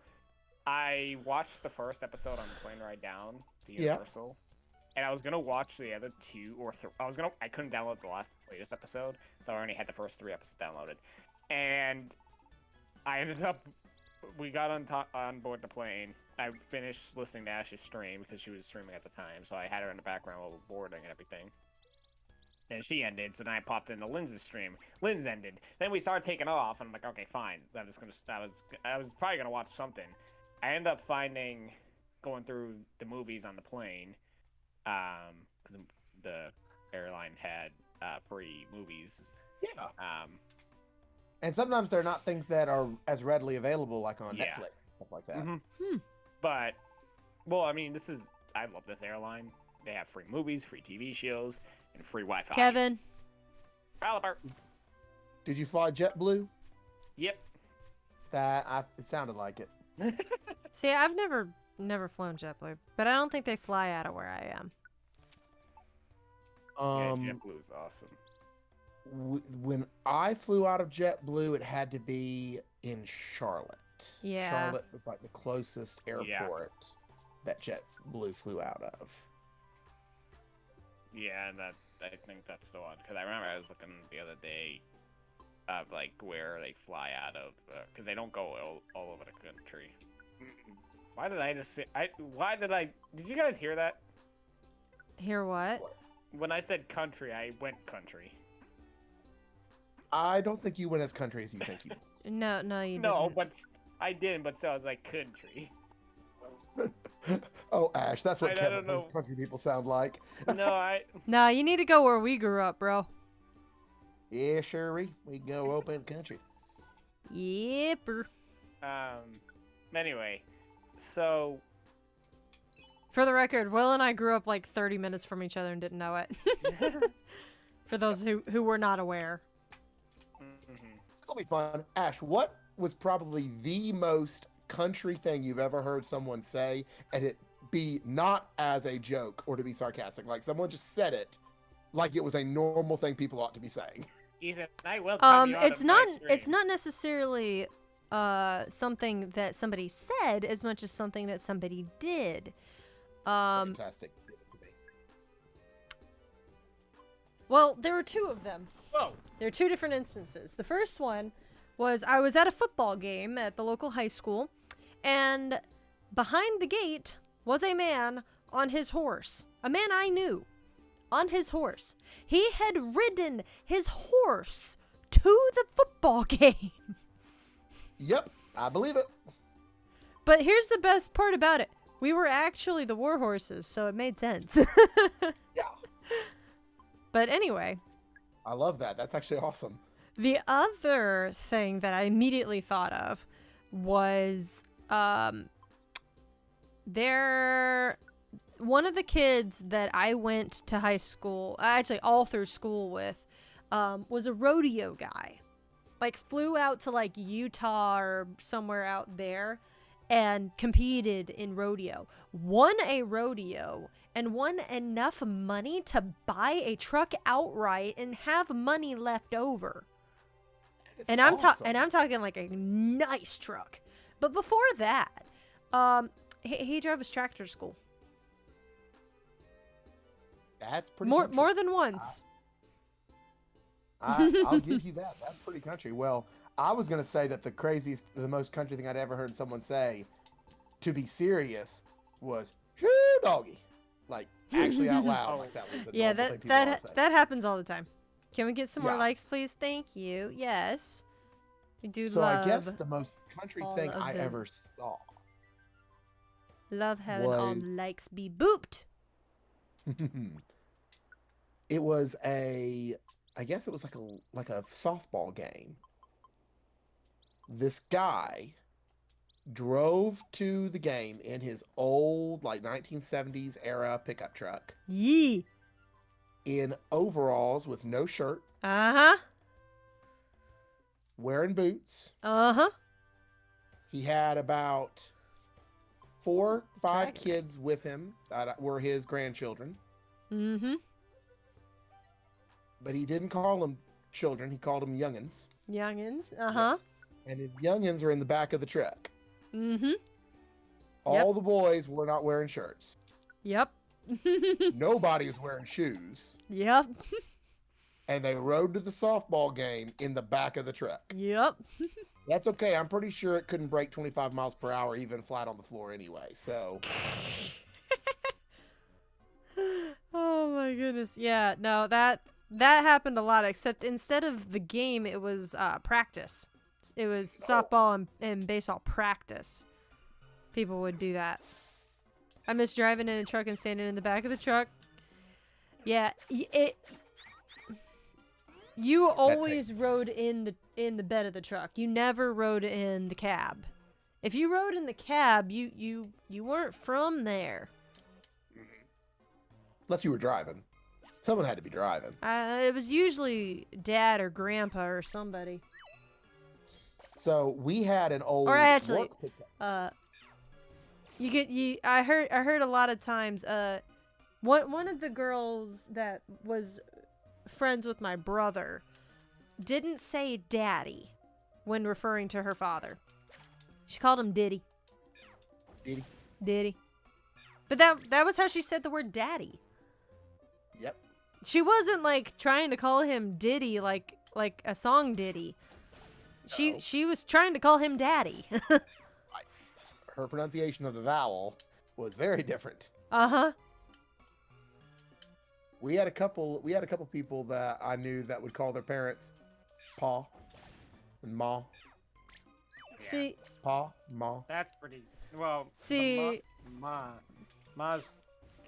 I watched the first episode on the plane ride down to Yeah. Universal. And I was gonna watch the other two or three. I couldn't download the latest episode, so I only had the first 3 episodes downloaded. And I ended up, we got on board the plane. I finished listening to Ash's stream because she was streaming at the time, so I had her in the background while boarding and everything. And she ended, so then I popped into Lynn's stream. Lynn's ended. Then we started taking off, and I'm like, okay, fine. I was probably gonna watch something. I ended up going through the movies on the plane. Because the airline had free movies. Yeah. Um, And sometimes they're not things that are as readily available, like on Yeah. Netflix and stuff like that. mhm. But, well, I mean, I love this airline. They have free movies, free TV shows, and free Wi-Fi. Kevin. Pelipper. Did you fly JetBlue? Yep. It sounded like it. See, I've never flown JetBlue, but I don't think they fly out of where I am. Yeah, Um, JetBlue is awesome. when I flew out of JetBlue, it had to be in Charlotte. Yeah. Charlotte was like the closest airport that JetBlue flew out of. Yeah, and I think that's the one. Because I remember I was looking the other day of like where they fly out of. Because they don't go all over the country. Why did I just say... Did you guys hear that? Hear what? When I said country, I went country. I don't think you went as country as you think you did. No, you No, didn't. but I didn't, but still, I was like country. Oh, Ash, that's what I Kevin don't know. thinks country people sound like. No, Nah, you need to go where we grew up, bro. Yeah, sure, we go open country. Yepper. Anyway, so... For the record, Will and I grew up like 30 minutes from each other and didn't know it. For those who were not aware. This will be fun. Ash, what was probably the most country thing you've ever heard someone say, and it be not as a joke or to be sarcastic? Like someone just said it like it was a normal thing people ought to be saying. Ethan, I will tell you It's not necessarily something that somebody said as much as something that somebody did. Fantastic. Well, there were two of them. Whoa! There are two different instances. The first one was I was at a football game at the local high school, and behind the gate was a man on his horse. A man I knew on his horse. He had ridden his horse to the football game. Yep, I believe it. But here's the best part about it. We were actually the war horses, so it made sense. Yeah. But anyway, I love that. That's actually awesome. the other thing that I immediately thought of was one of the kids that I went to high school, actually all through school with, was a rodeo guy. Like flew out to like Utah or somewhere out there and competed in rodeo. Won a rodeo and won enough money to buy a truck outright and have money left over. And I'm talking like a nice truck. But before that, he drove his tractor to school. That's pretty More than once. I'll give you that. That's pretty country. Well, I was going to say that the most country thing I'd ever heard someone say, to be serious, was, shoo, doggy. Like, actually out loud. Like that was the Yeah, normal thing people ought to say. that happens all the time. Can we get some more Yeah. likes, please? Thank you. Yes. We do So love, I guess the most country all thing of I them. ever saw. love having all was- likes be booped. It was I guess it was like a softball game. This guy drove to the game in his old like 1970s era pickup truck Yee. in overalls with no shirt, Uh-huh. wearing boots. Uh-huh. He had about 4, 5 Track. kids with him that were his grandchildren, Mm-hmm. but he didn't call them children. He called them youngins. Youngins. Uh-huh. And his youngins are in the back of the truck. Mm-hmm. All the boys were not wearing shirts. Yep. Nobody was wearing shoes. Yep. And they rode to the softball game in the back of the truck. Yep. That's okay. I'm pretty sure it couldn't break 25 miles per hour even flat on the floor anyway. So, Oh my goodness. Yeah, no, that happened a lot, except instead of the game, it was practice. It was softball and baseball practice. People would do that. I miss driving in a truck and standing in the back of the truck. Yeah, you always rode in the bed of the truck. You never rode in the cab. If you rode in the cab, you weren't from there. unless you were driving. Someone had to be driving. It was usually dad or grandpa or somebody. So we had an old Or actually, work pickup. I heard a lot of times one of the girls that was friends with my brother didn't say daddy when referring to her father. She called him Diddy. Diddy. But that was how she said the word daddy. Yep. She wasn't like trying to call him Diddy like a song Diddy. She was trying to call him daddy. Her pronunciation of the vowel was very different. Uh-huh. We had a couple people that I knew that would call their parents Pa and Ma. Yeah. See, Pa, Ma. That's pretty well. See- Ma's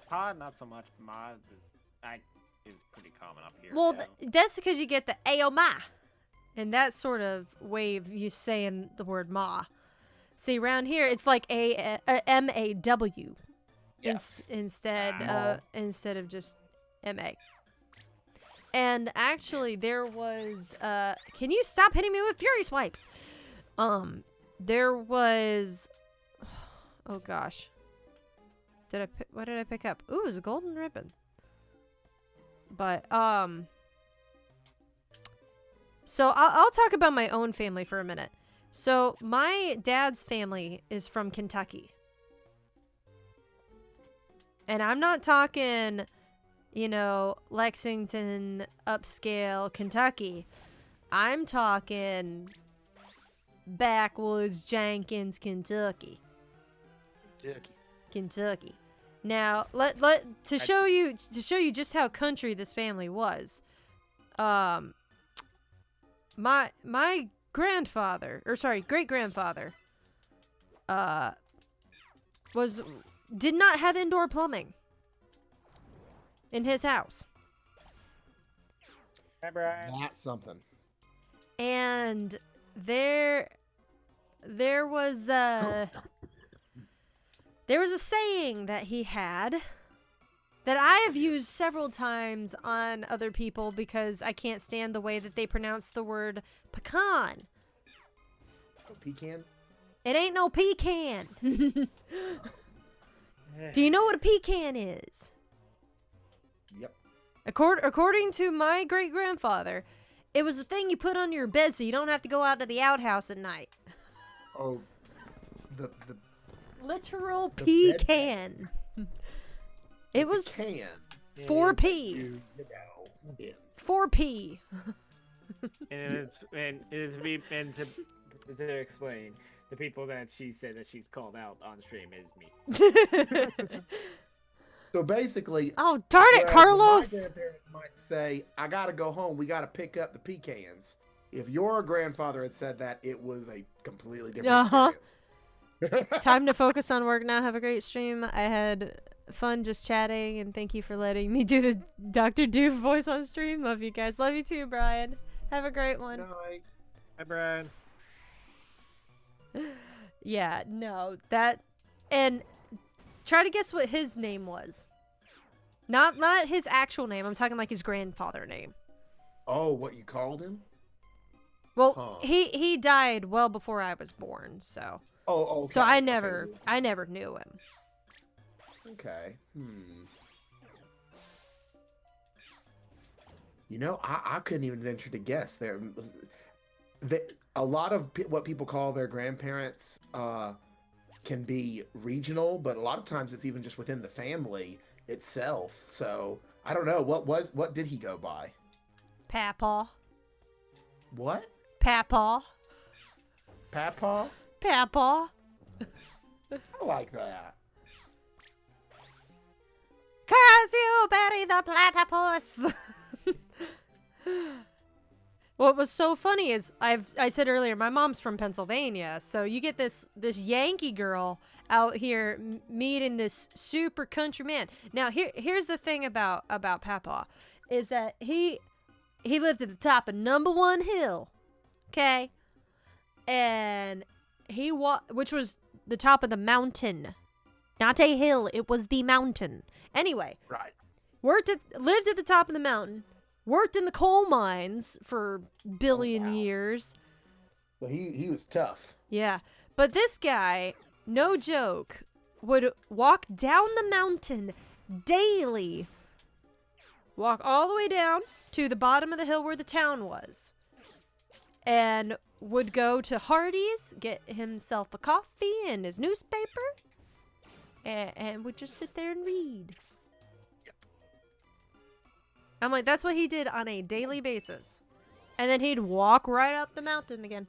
Pa, not so much. Ma is pretty common up here. well, too. that's because you get the Ayo Ma. And that sort of way of you saying the word ma. See, around here, it's like M-A-W. Yes. Instead of just M-A. And actually, there was... can you stop hitting me with Fury Swipes? There was... Oh, gosh. What did I pick up? Ooh, it was a golden ribbon. But, So I'll talk about my own family for a minute. So my dad's family is from Kentucky. And I'm not talking, Lexington, upscale Kentucky. I'm talking backwoods Jenkins, Kentucky. Kentucky. Now, to show you just how country this family was. My grandfather, great grandfather, did not have indoor plumbing in his house. Hi, Brian. That's something. And there was a saying that he had that I have used several times on other people because I can't stand the way that they pronounce the word pecan. Oh, pecan? It ain't no pecan. Do you know what a pecan is? Yep. According to my great-grandfather, it was the thing you put under your bed so you don't have to go out to the outhouse at night. Oh, the Literal The pecan. It was can. 4P. 4P. And to explain, the people that she said that she's called out on stream is me. So basically, Oh, darn it, whereas Carlos! My grandparents might say, "I gotta go home. We gotta pick up the pecans." If your grandfather had said that, it was a completely different experience. Time to focus on work now. Have a great stream. I had fun just chatting, and thank you for letting me do the Dr. Doof voice on stream. Love you guys. Love you too, Brian. Have a great one. Night. Hi, Brian. Yeah, no, that, and try to guess what his name was. Not his actual name. I'm talking like his grandfather name. Oh, what you called him? Well, Huh. he died well before I was born, so. Oh, okay. So I okay. never knew him. Okay. You know, I couldn't even venture to guess. A lot of what people call their grandparents can be regional, but a lot of times it's even just within the family itself. So I don't know. What did he go by? Papaw. What? Papaw. Papaw? Papaw. I like that. 'Cause you bury the platypus. What was so funny is I said earlier my mom's from Pennsylvania, so you get this Yankee girl out here meeting this super country man. Now here's the thing about Papaw is that he lived at the top of #1 hill, okay, and which was the top of the mountain, not a hill. It was the mountain. Anyway, Right. lived at the top of the mountain. Worked in the coal mines for billion wow. years. So he was tough. Yeah. But this guy, no joke, would walk down the mountain daily. Walk all the way down to the bottom of the hill where the town was. And would go to Hardee's, get himself a coffee and his newspaper. And would just sit there and read. I'm like, that's what he did on a daily basis. And then he'd walk right up the mountain again.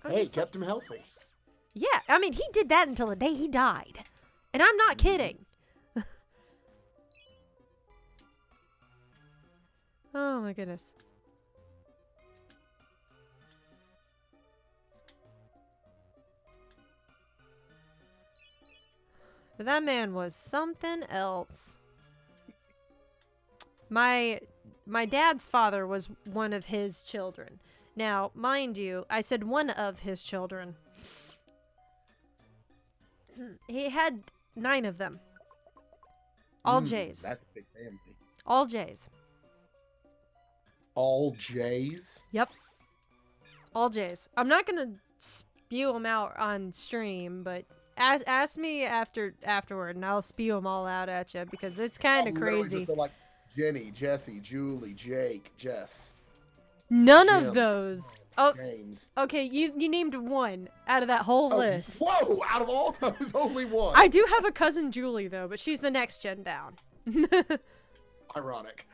Hey, kept him healthy. Yeah, I mean, he did that until the day he died. And I'm not kidding. Oh my goodness. But that man was something else. My dad's father was one of his children. Now, mind you, I said one of his children. He had 9 of them. All J's. That's a big family. All J's. All J's? Yep. All J's. I'm not going to spew them out on stream, but ask me afterward, and I'll spew them all out at you because it's kind of crazy. Like Jenny, Jesse, Julie, Jake, Jess. None Jim, of those. Oh, James. okay. You named one out of that whole list. Whoa! Out of all those, only one. I do have a cousin Julie though, but she's the next gen down. Ironic.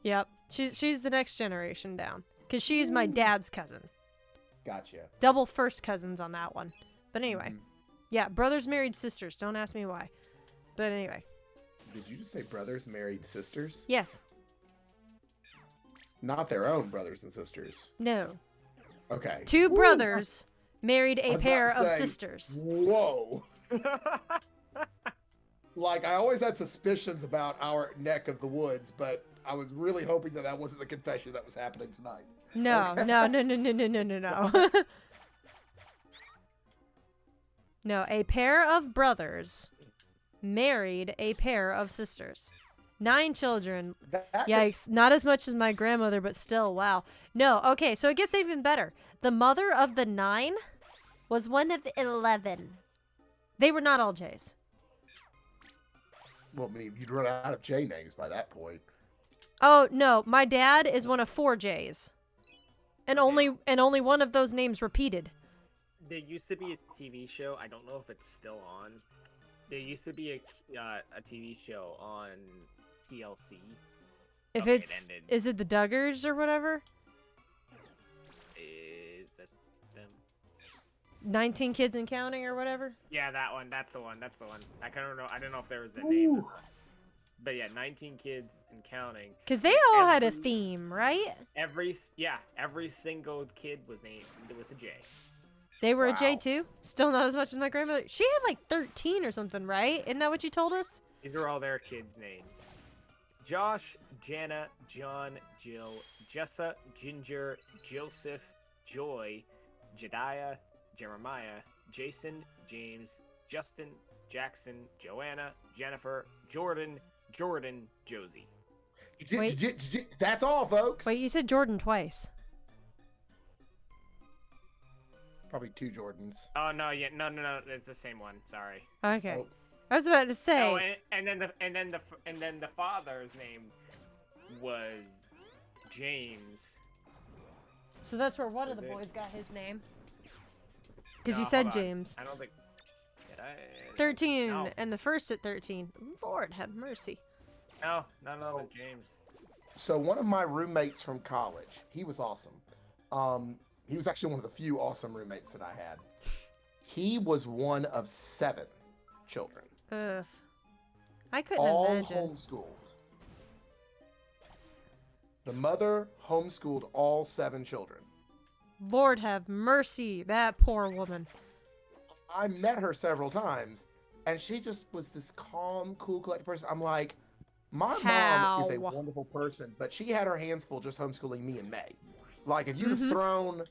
Yep, she's the next generation down because she's my dad's cousin. Gotcha. Double first cousins on that one. But anyway, yeah, brothers married sisters. Don't ask me why. But anyway. Did you just say brothers married sisters? Yes. Not their own brothers and sisters. No. Okay. 2 brothers married I a was pair about to of say, sisters. Whoa. Like, I always had suspicions about our neck of the woods, but I was really hoping that that wasn't the confession that was happening tonight. No, Okay. no. No, a pair of brothers married a pair of sisters. 9 children. Yikes. Not as much as my grandmother, but still, wow. No, okay, so it gets even better. The mother of the 9 was one of 11. They were not all J's. Well, I mean, you'd run out of J names by that point. Oh, no, my dad is one of 4 J's. And only one of those names repeated. There used to be a TV show. I don't know if it's still on. There used to be a TV show on TLC. If Okay, it's, it ended. is it the Duggars or whatever? Is that them? 19 Kids and Counting or whatever? Yeah, that one. That's the one. That's the one. I don't know. I don't know if there was a name. But yeah, 19 Kids and Counting. Because they all had a theme, right? Every single kid was named with a J. They were a Wow. J too? Still not as much as my grandmother. She had like 13 or something, right? Isn't that what you told us? These are all their kids' names. Josh, Jana, John, Jill, Jessa, Ginger, Joseph, Joy, Jediah, Jeremiah, Jason, James, Justin, Jackson, Joanna, Jennifer, Jordan, Josie. That's all, folks. Wait, you said Jordan twice. Probably 2 Jordans. Oh no, yeah, no, it's the same one. Sorry. Okay. Oh. I was about to say. Oh, and then the father's name was James. So that's where one of the Was it? boys got his name. Because No, you said hold on. James. I don't think. Did I? 13 No. and the first at 13. Lord have mercy. No, none of them James. So one of my roommates from college, he was awesome. He was actually one of the few awesome roommates that I had. He was one of 7 children. Ugh. I couldn't All imagine. homeschooled. The mother homeschooled all 7 children. Lord have mercy, that poor woman. I met her several times, and she just was this calm, cool, collected person. I'm like, my mom is a How? wonderful person, but she had her hands full just homeschooling me and May. Like, if you'd Mm-hmm. have thrown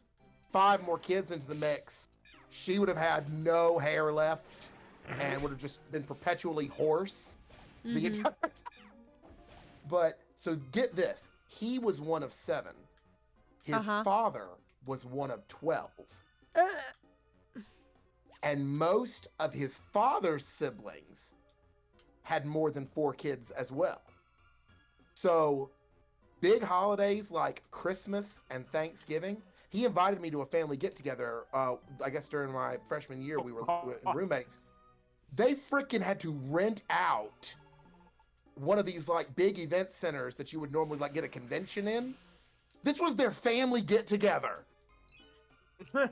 5 more kids into the mix, she would have had no hair left and would have just been perpetually hoarse the Mhm. entire time. But, so get this. He was one of 7. His Uh-huh. father was one of 12. Ugh. And most of his father's siblings had more than 4 kids as well. So big holidays like Christmas and Thanksgiving, he invited me to a family get-together, I guess during my freshman year, we were roommates. They freaking had to rent out one of these like big event centers that you would normally like get a convention in. This was their family get-together. I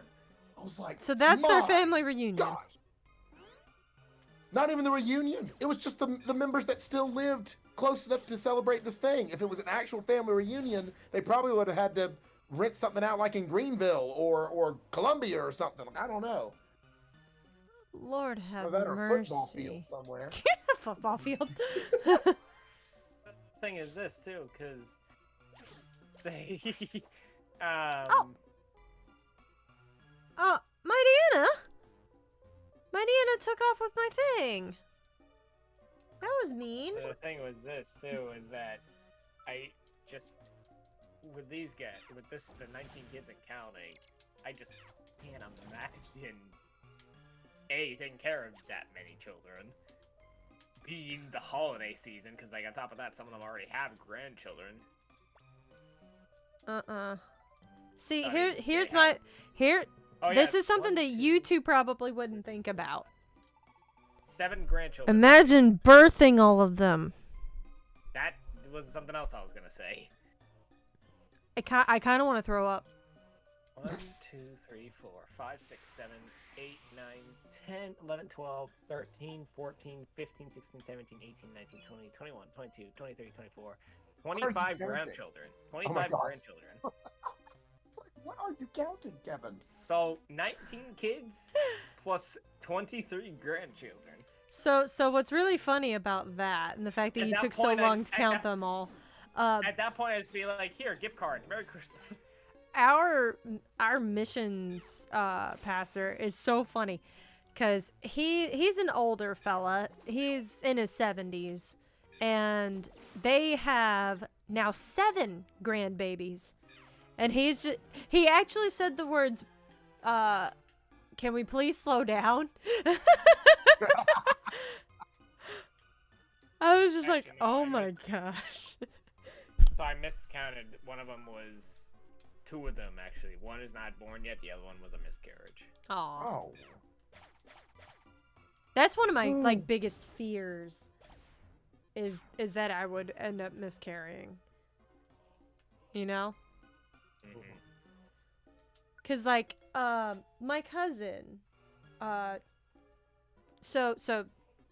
was like, So that's their "My family reunion. gosh." Not even the reunion. It was just the members that still lived close enough to celebrate this thing. If it was an actual family reunion, they probably would have had to rent something out like in Greenville or Columbia or something. I don't know. Lord Or have that or a football mercy. field somewhere. Football field. The thing is this too, because they Oh, my Diana took off with my thing. That was mean. the thing was this too, is that I just with these guys, with this the 19 kids and counting, I just can't imagine A, taking care of that many children, being the holiday season, because like on top of that, some of them already have grandchildren. See, I mean, here's they my have- here. Oh, This yeah, is something 1, that 2, you two probably wouldn't think about. 7 grandchildren. Imagine birthing all of them. That was something else I was gonna say. I kind of want to throw up. 1, 2, 3, 4, 5, 6, 7, 8, 9, 10, 11, 12, 13, 14, 15, 16, 17, 18, 19, 20, 21, 22, 23, 24, 25 counting? grandchildren. Oh my 25 God. grandchildren. It's like, what are you counting, Kevin? So 19 kids plus 23 grandchildren. So what's really funny about that, and the fact that At you that took so point, long to count them all, At that point, I'd just be like, "Here, gift card, Merry Christmas." our missions passer is so funny, because he's an older fella. He's in his 70s, and they have now 7 grandbabies, and he actually said the words, "Can we please slow down?" I was just like, Actually, no, oh I my missed- gosh. So I miscounted. One of them was 2 of them actually. One is not born yet. The other one was a miscarriage. Aw. Oh. That's one of my like biggest fears is that I would end up miscarrying. You know? Mm-hmm. Cuz like my cousin so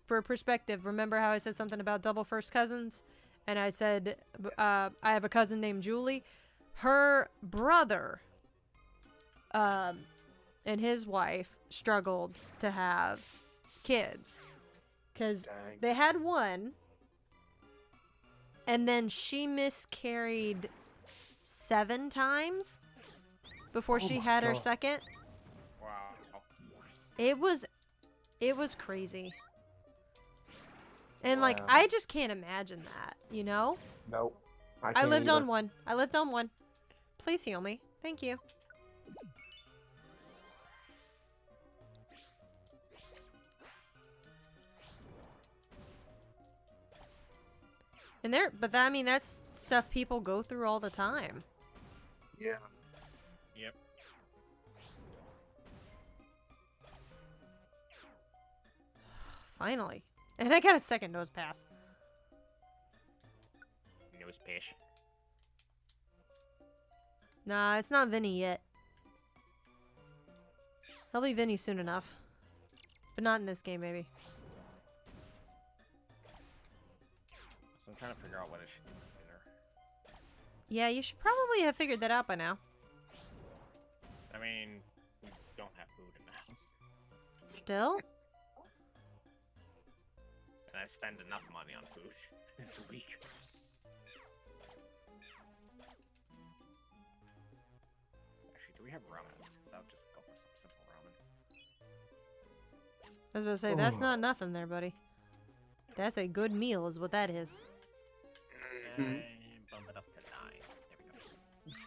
for perspective, remember how I said something about double first cousins? And I said I have a cousin named Julie. Her brother and his wife struggled to have kids because Dang. they had one, and then she miscarried 7 times before she my had her God. second. Wow. It was crazy. And like Wow. I just can't imagine that, you know? Nope. I can't lived either. on one. I lived on one. Please heal me. Thank you. And I mean, that's stuff people go through all the time. Yeah. Yep. Finally. And I got a second nose pass. Nose pish. Nah, it's not Vinny yet. He'll be Vinny soon enough. But not in this game, maybe. So I'm trying to figure out what I should do for dinner. Yeah, you should probably have figured that out by now. I mean, we don't have food in the house, Still? and I spend enough money on food this week. Actually, do we have ramen? So I'll just go for some simple ramen. I was about to say, that's Oh. not nothing there, buddy. That's a good meal is what that is. Mhm. And bump it up to 9. There we go.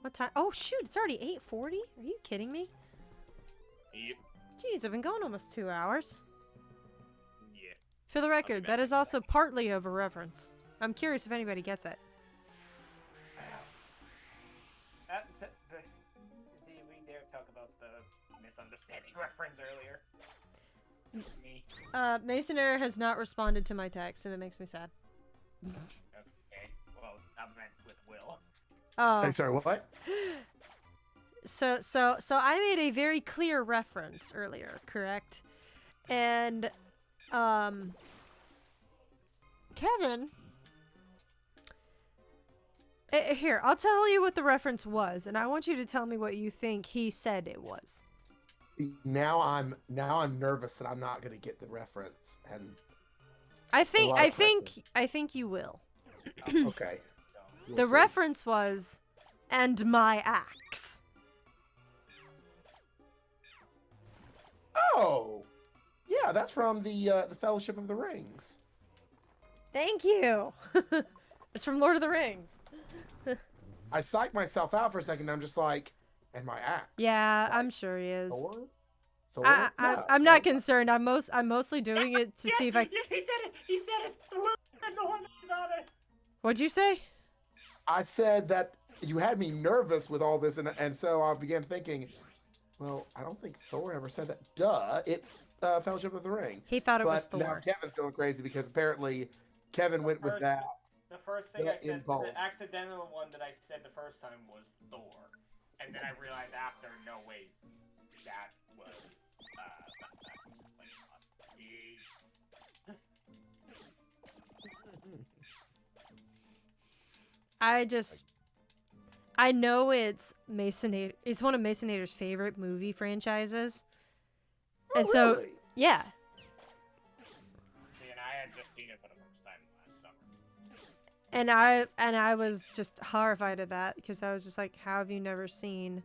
What time? Oh, shoot, it's already 8:40? Are you kidding me? Yep. Jeez, I've been going almost 2 hours. Yeah. For the record, back that is in a also partly over reference. I'm curious if anybody gets it. Did we dare talk about the misunderstanding reference earlier? Me. Mason Error has not responded to my text, and it makes me sad. Okay. Well, I meant with Will. Oh. Hey, sorry, what? So I made a very clear reference earlier, correct? And, Kevin... Here, I'll tell you what the reference was, and I want you to tell me what you think he said it was. Now I'm nervous that I'm not gonna get the reference, and I think lot of pressure. I think you will. okay. We'll The see. reference was, "and my axe." Oh, yeah, that's from the Fellowship of the Rings. Thank you. It's from Lord of the Rings. I psyched myself out for a second. I'm just like, and my axe. Yeah, Like, I'm sure he is. Thor? Thor? I'm not concerned. I'm mostly doing it to see if I. He said it. He said it. I'm the one that got it. What'd you say? I said that you had me nervous with all this, and so I began thinking, well, I don't think Thor ever said that. Duh, it's Fellowship of the Ring. He thought it But was Thor. now Kevin's going crazy because apparently Kevin went with that. The first thing I That said, impulse. the accidental one that I said the first time was Thor, and then I realized after, no wait, that was something else. Jeez. I know it's it's one of Masonator's favorite movie franchises. Oh, And so, really? yeah. See, and I had just seen it for the first time last summer. And I was just horrified at that because I was just like, how have you never seen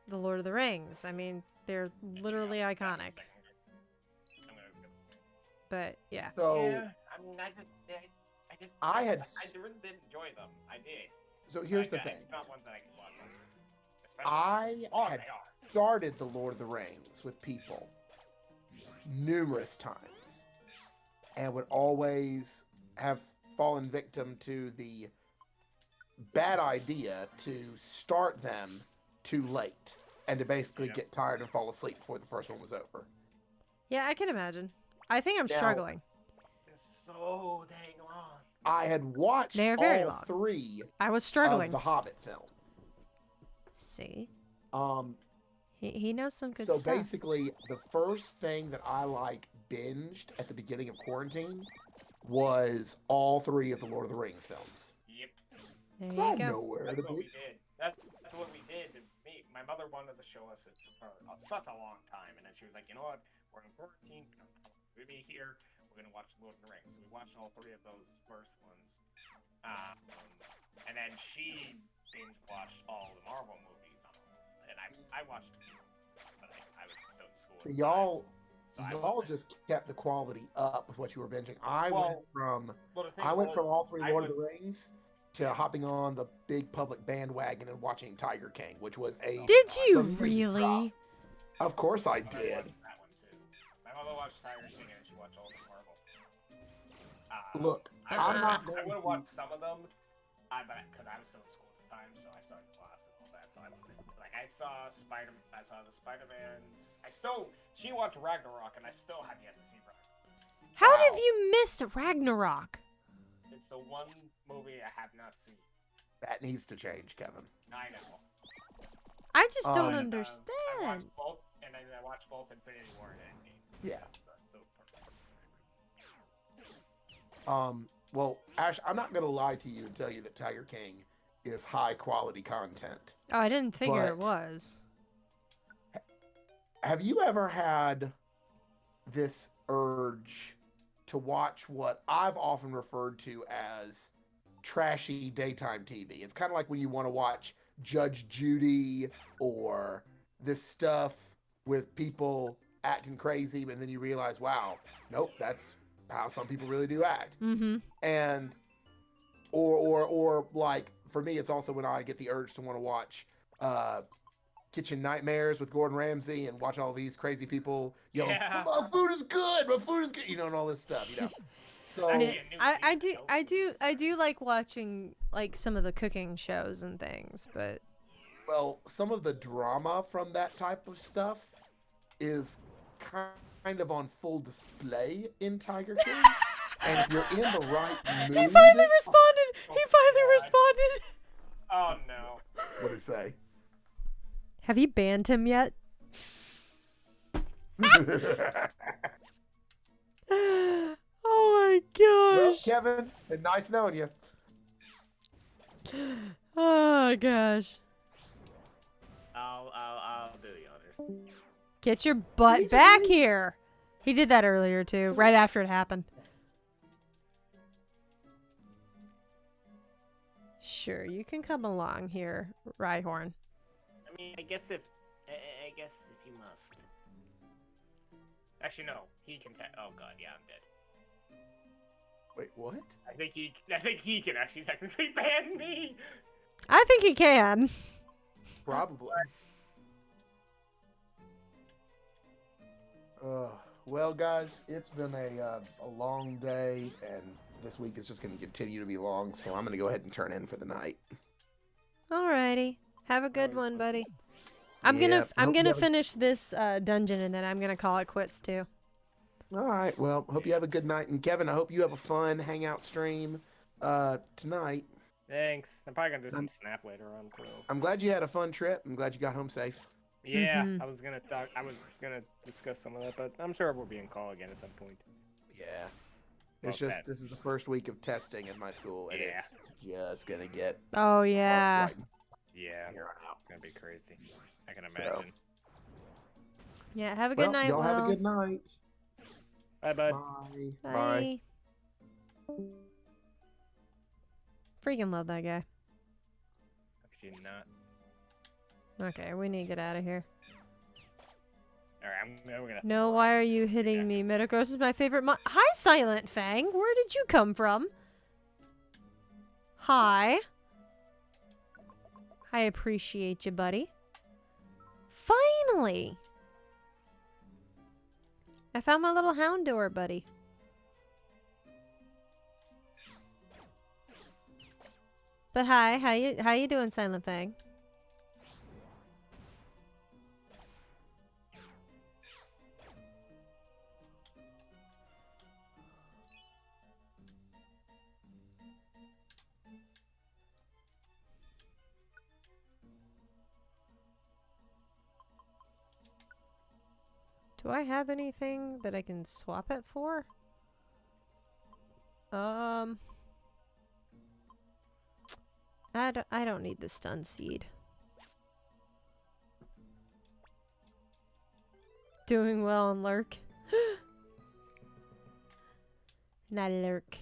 The Lord of the Rings? I mean, they're literally iconic. But yeah. So Yeah, I mean, I really did enjoy them. I did. so here's the Like, thing. It's not ones that I can watch. Especially I oh, had they are. started The Lord of the Rings with people numerous times and would always have fallen victim to the bad idea to start them too late and to basically Yeah. get tired and fall asleep before the first one was over. Yeah, I can imagine. I think I'm Now- struggling. It's so dang long. I had watched They're very all long. 3 I was of struggling. the Hobbit film. See? Um, He knows some good so stuff. basically, the first thing that I binged at the beginning of quarantine was all 3 of the Lord of the Rings films. Yep. There 'Cause you I had go. nowhere That's to what be. we did. That's what we did. My mother wanted to show us it for such a long time, and then she was like, you know what? We're in quarantine. We'll be here. We're gonna watch Lord of the Rings. So we watched all 3 of those first ones, and then she binge watched all the Marvel movies on them. And I watched, but I was still in school. at the Y'all, time, so I y'all wasn't- just kept the quality up with what you were binging. I Well, went from well, the thing all 3 I Lord of would- the Rings to hopping on the big public bandwagon and watching Tiger King, which was a. Did you From the really? Of course I I did. watched that one too. My mother watched Tiger King and she watched all the Marvel. Look, I I'm would've- not I going would have to. watched some of them, but because I was still in school at the time, so I started class and all that. So I wasn't like I saw the Spider-Mans. She watched Ragnarok, and I still have yet to see Ragnarok. How Wow. have you missed Ragnarok? It's the one movie I have not seen. That needs to change, Kevin. I know. I just don't Um, I understand. watched both, and then I watched both Infinity War and Endgame. Yeah. So, Well, Ash, I'm not going to lie to you and tell you that Tiger King is high quality content. Oh, I didn't figure it but- was. Have you ever had this urge to watch what I've often referred to as trashy daytime TV? It's kind of like when you want to watch Judge Judy or this stuff with people acting crazy, and then you realize, wow, nope, that's how some people really do act. Mm-hmm. And or like for me, it's also when I get the urge to want to watch Kitchen Nightmares with Gordon Ramsay and watch all these crazy people yelling, Yeah. "My food is good, my food is good," you know, and all this stuff, you know. So Actually, a new I do like watching like some of the cooking shows and things, but well, some of the drama from that type of stuff is kind of on full display in Tiger King. And if you're in the right mood, he finally responded. Oh, He finally God. responded. Oh no. what did it say? Have you banned him yet? Oh my Well, gosh. Kevin, been nice knowing you. Oh gosh. I'll do the honors. Get your butt back here. He did that earlier too, right after it happened. Sure, you can come along here, Rhyhorn. I mean, I guess if you must. Actually, no. He can. Oh God, yeah, I'm dead. Wait, what? I think he can actually technically ban me. I think he can. Probably. Well, guys, it's been a long day, and this week is just going to continue to be long, so I'm going to go ahead and turn in for the night. Alrighty. Have a good one, buddy. I'm Yeah, gonna hope you have a- finish this dungeon and then I'm gonna call it quits too. All right, well, hope you have a good night, and Kevin, I hope you have a fun hangout stream tonight. Thanks. I'm probably gonna do some snap later on too. I'm glad you had a fun trip. I'm glad you got home safe. Yeah, Mhm. I was gonna discuss some of that, but I'm sure we'll be in call again at some point. Yeah. Well It's just, said. this is the first week of testing at my school, and Yeah. it's just going to get Oh yeah. right Yeah, from here on out. it's gonna be crazy. I can So- imagine. Yeah, have a good Well, night, y'all have a Will. good night. Bye, bud. Bye. Bye. Freaking love that guy. Actually, not. Okay, we need to get out of here. All right, we're gonna. No, why are you hitting me? Metagross is my favorite Hi, Silent Fang. Where did you come from? Hi. I appreciate you, buddy. Finally! I found my little Houndour, buddy. But hi, how you doing, Silent Fang? Do I have anything that I can swap it for? I don't need the stun seed. Doing well on lurk. Not lurk.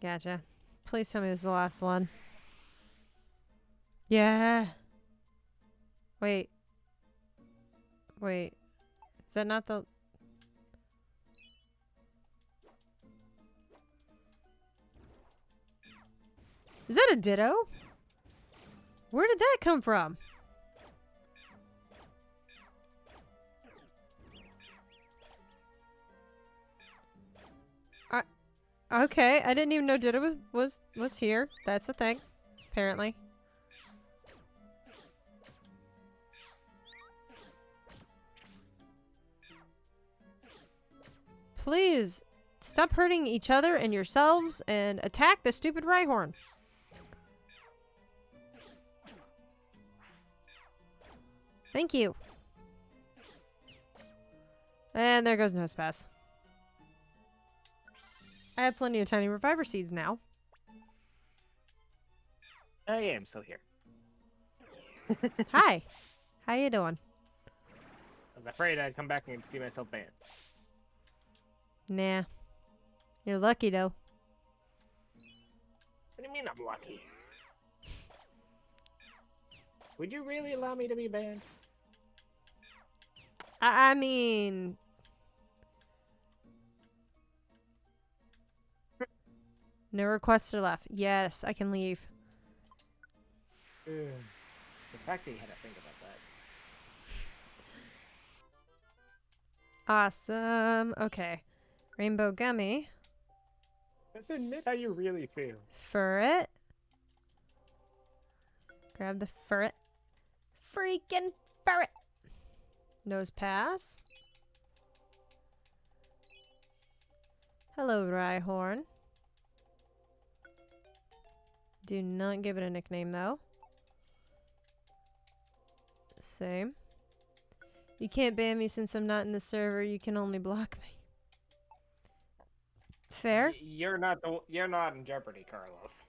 Gotcha. Please tell me this is the last one. Yeah. Wait. Wait. Is that not the... Is that a ditto? Where did that come from? Okay, I didn't even know ditto was here. That's the thing, apparently. Please stop hurting each other and yourselves and attack the stupid Rhyhorn. Thank you. And there goes Nosepass. I have plenty of tiny reviver seeds now. I am still here. Hi. How you doing? I was afraid I'd come back and see myself banned. Nah. You're lucky though. What do you mean I'm lucky? Would you really allow me to be banned? I mean... No requests are left. Yes, I can leave. The actually had to think about that. Awesome. Okay. Rainbow gummy. Let's admit how you really feel. Furret. Grab the furret. Freaking furret. Nose pass. Hello, Rhyhorn. Do not give it a nickname, though. Same. You can't ban me since I'm not in the server. You can only block me. Fair? You're not in jeopardy, Carlos.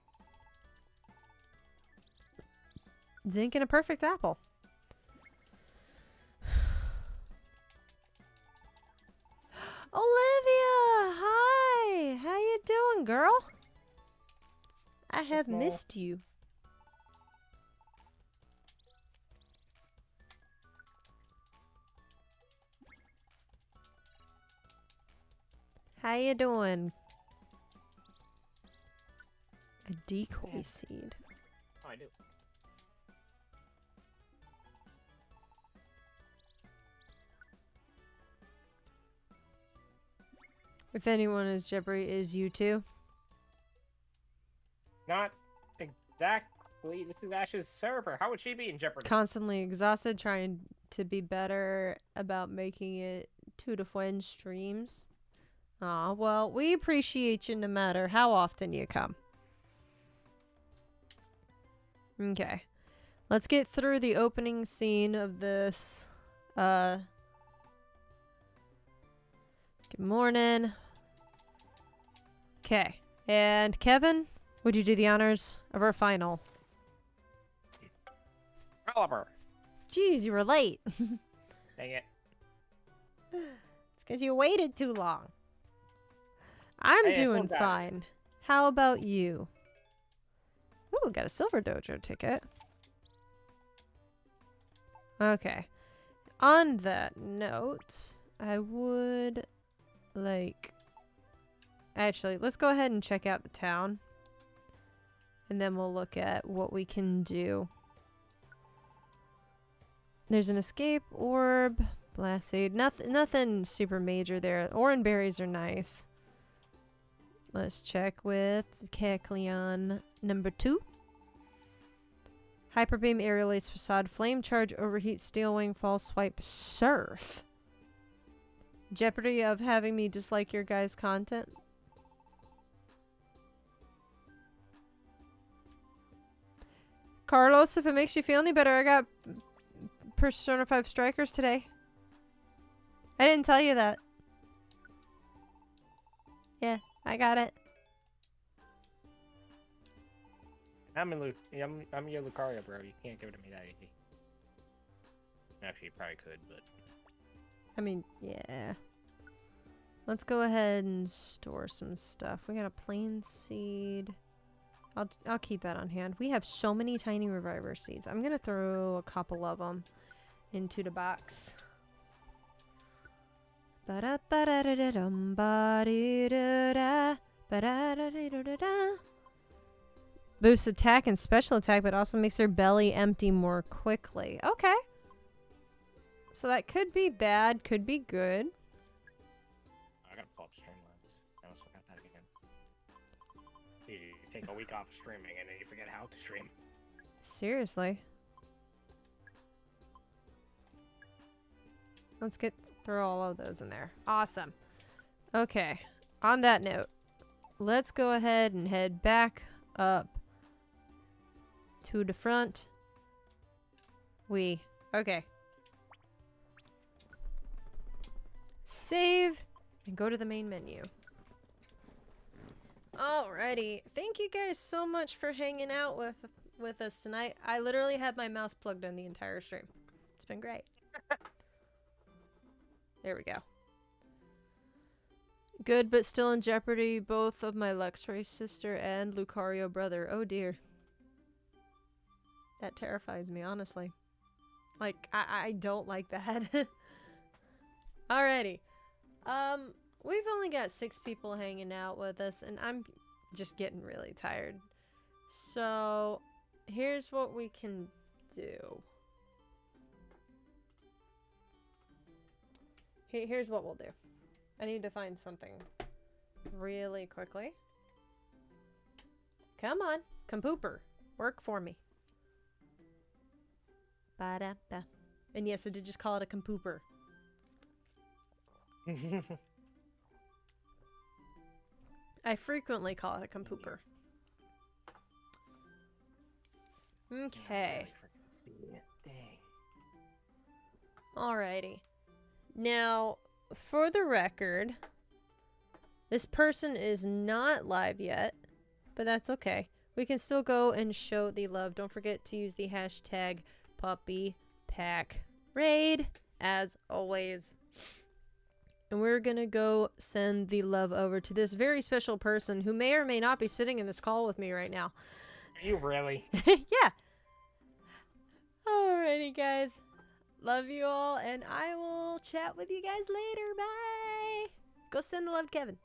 Zinc and a perfect apple. Olivia! Hi! How you doing, girl? I have Well. missed you. How you doing? A decoy Yeah. seed. Oh, I do. If anyone is Jeopardy, it is you too. Not exactly. This is Ash's server. How would she be in jeopardy? Constantly exhausted, trying to be better about making it 2 to 4 streams. Aw, well, we appreciate you no matter how often you come. Okay. Let's get through the opening scene of this. Good morning. Okay. And Kevin, would you do the honors of our final? Pelipper. Jeez, you were late. Dang it. It's because you waited too long. I'm Hey, it's doing not bad. fine. How about you? Ooh, got a silver dojo ticket. Okay. On that note, I would like... Actually, let's go ahead and check out the town. And then we'll look at what we can do. There's an escape orb, blast seed. Nothing super major there. Oran berries are nice. Let's check with Kecleon number 2. Hyper beam, aerial ace, facade, flame charge, overheat, steel wing, false swipe, surf. Jeopardy of having me dislike your guys' content. Carlos, if it makes you feel any better, I got Persona 5 Strikers today. I didn't tell you that. Yeah, I got it. I'm your Lucario, bro. You can't give it to me that easy. Actually, you probably could, but... I mean, yeah. Let's go ahead and store some stuff. We got a plain seed. I'll keep that on hand. We have so many tiny reviver seeds. I'm gonna throw a couple of them into the box. Boosts attack and special attack, but also makes their belly empty more quickly. Okay. So that could be bad, could be good. I gotta pull up Streamlabs. I almost forgot that again. You take a week off streaming and then you forget how to stream. Seriously. Let's get throw all of those in there. Awesome. Okay. On that note, let's go ahead and head back up to the front. Okay. Save and go to the main menu. Alrighty. Thank you guys so much for hanging out with us tonight. I literally had my mouse plugged in the entire stream. It's been great. There we go. Good, but still in jeopardy, both of my Lux Ray sister and Lucario brother. Oh dear. That terrifies me, honestly. Like, I don't like that. Alrighty. We've only got 6 people hanging out with us, and I'm just getting really tired. So, here's what we can do. Here's what we'll do. I need to find something really quickly. Come on, Compooper, work for me. Ba-da-ba. And yes, I did just call it a Compooper. I frequently call it a Compooper. Okay. Alrighty. Now, for the record, this person is not live yet, but that's okay. We can still go and show the love. Don't forget to use the hashtag PuppyPackRaid, as always. And we're gonna go send the love over to this very special person who may or may not be sitting in this call with me right now. Are you really? Yeah. Alrighty, guys. Love you all, and I will chat with you guys later. Bye. Go send the love to Kevin.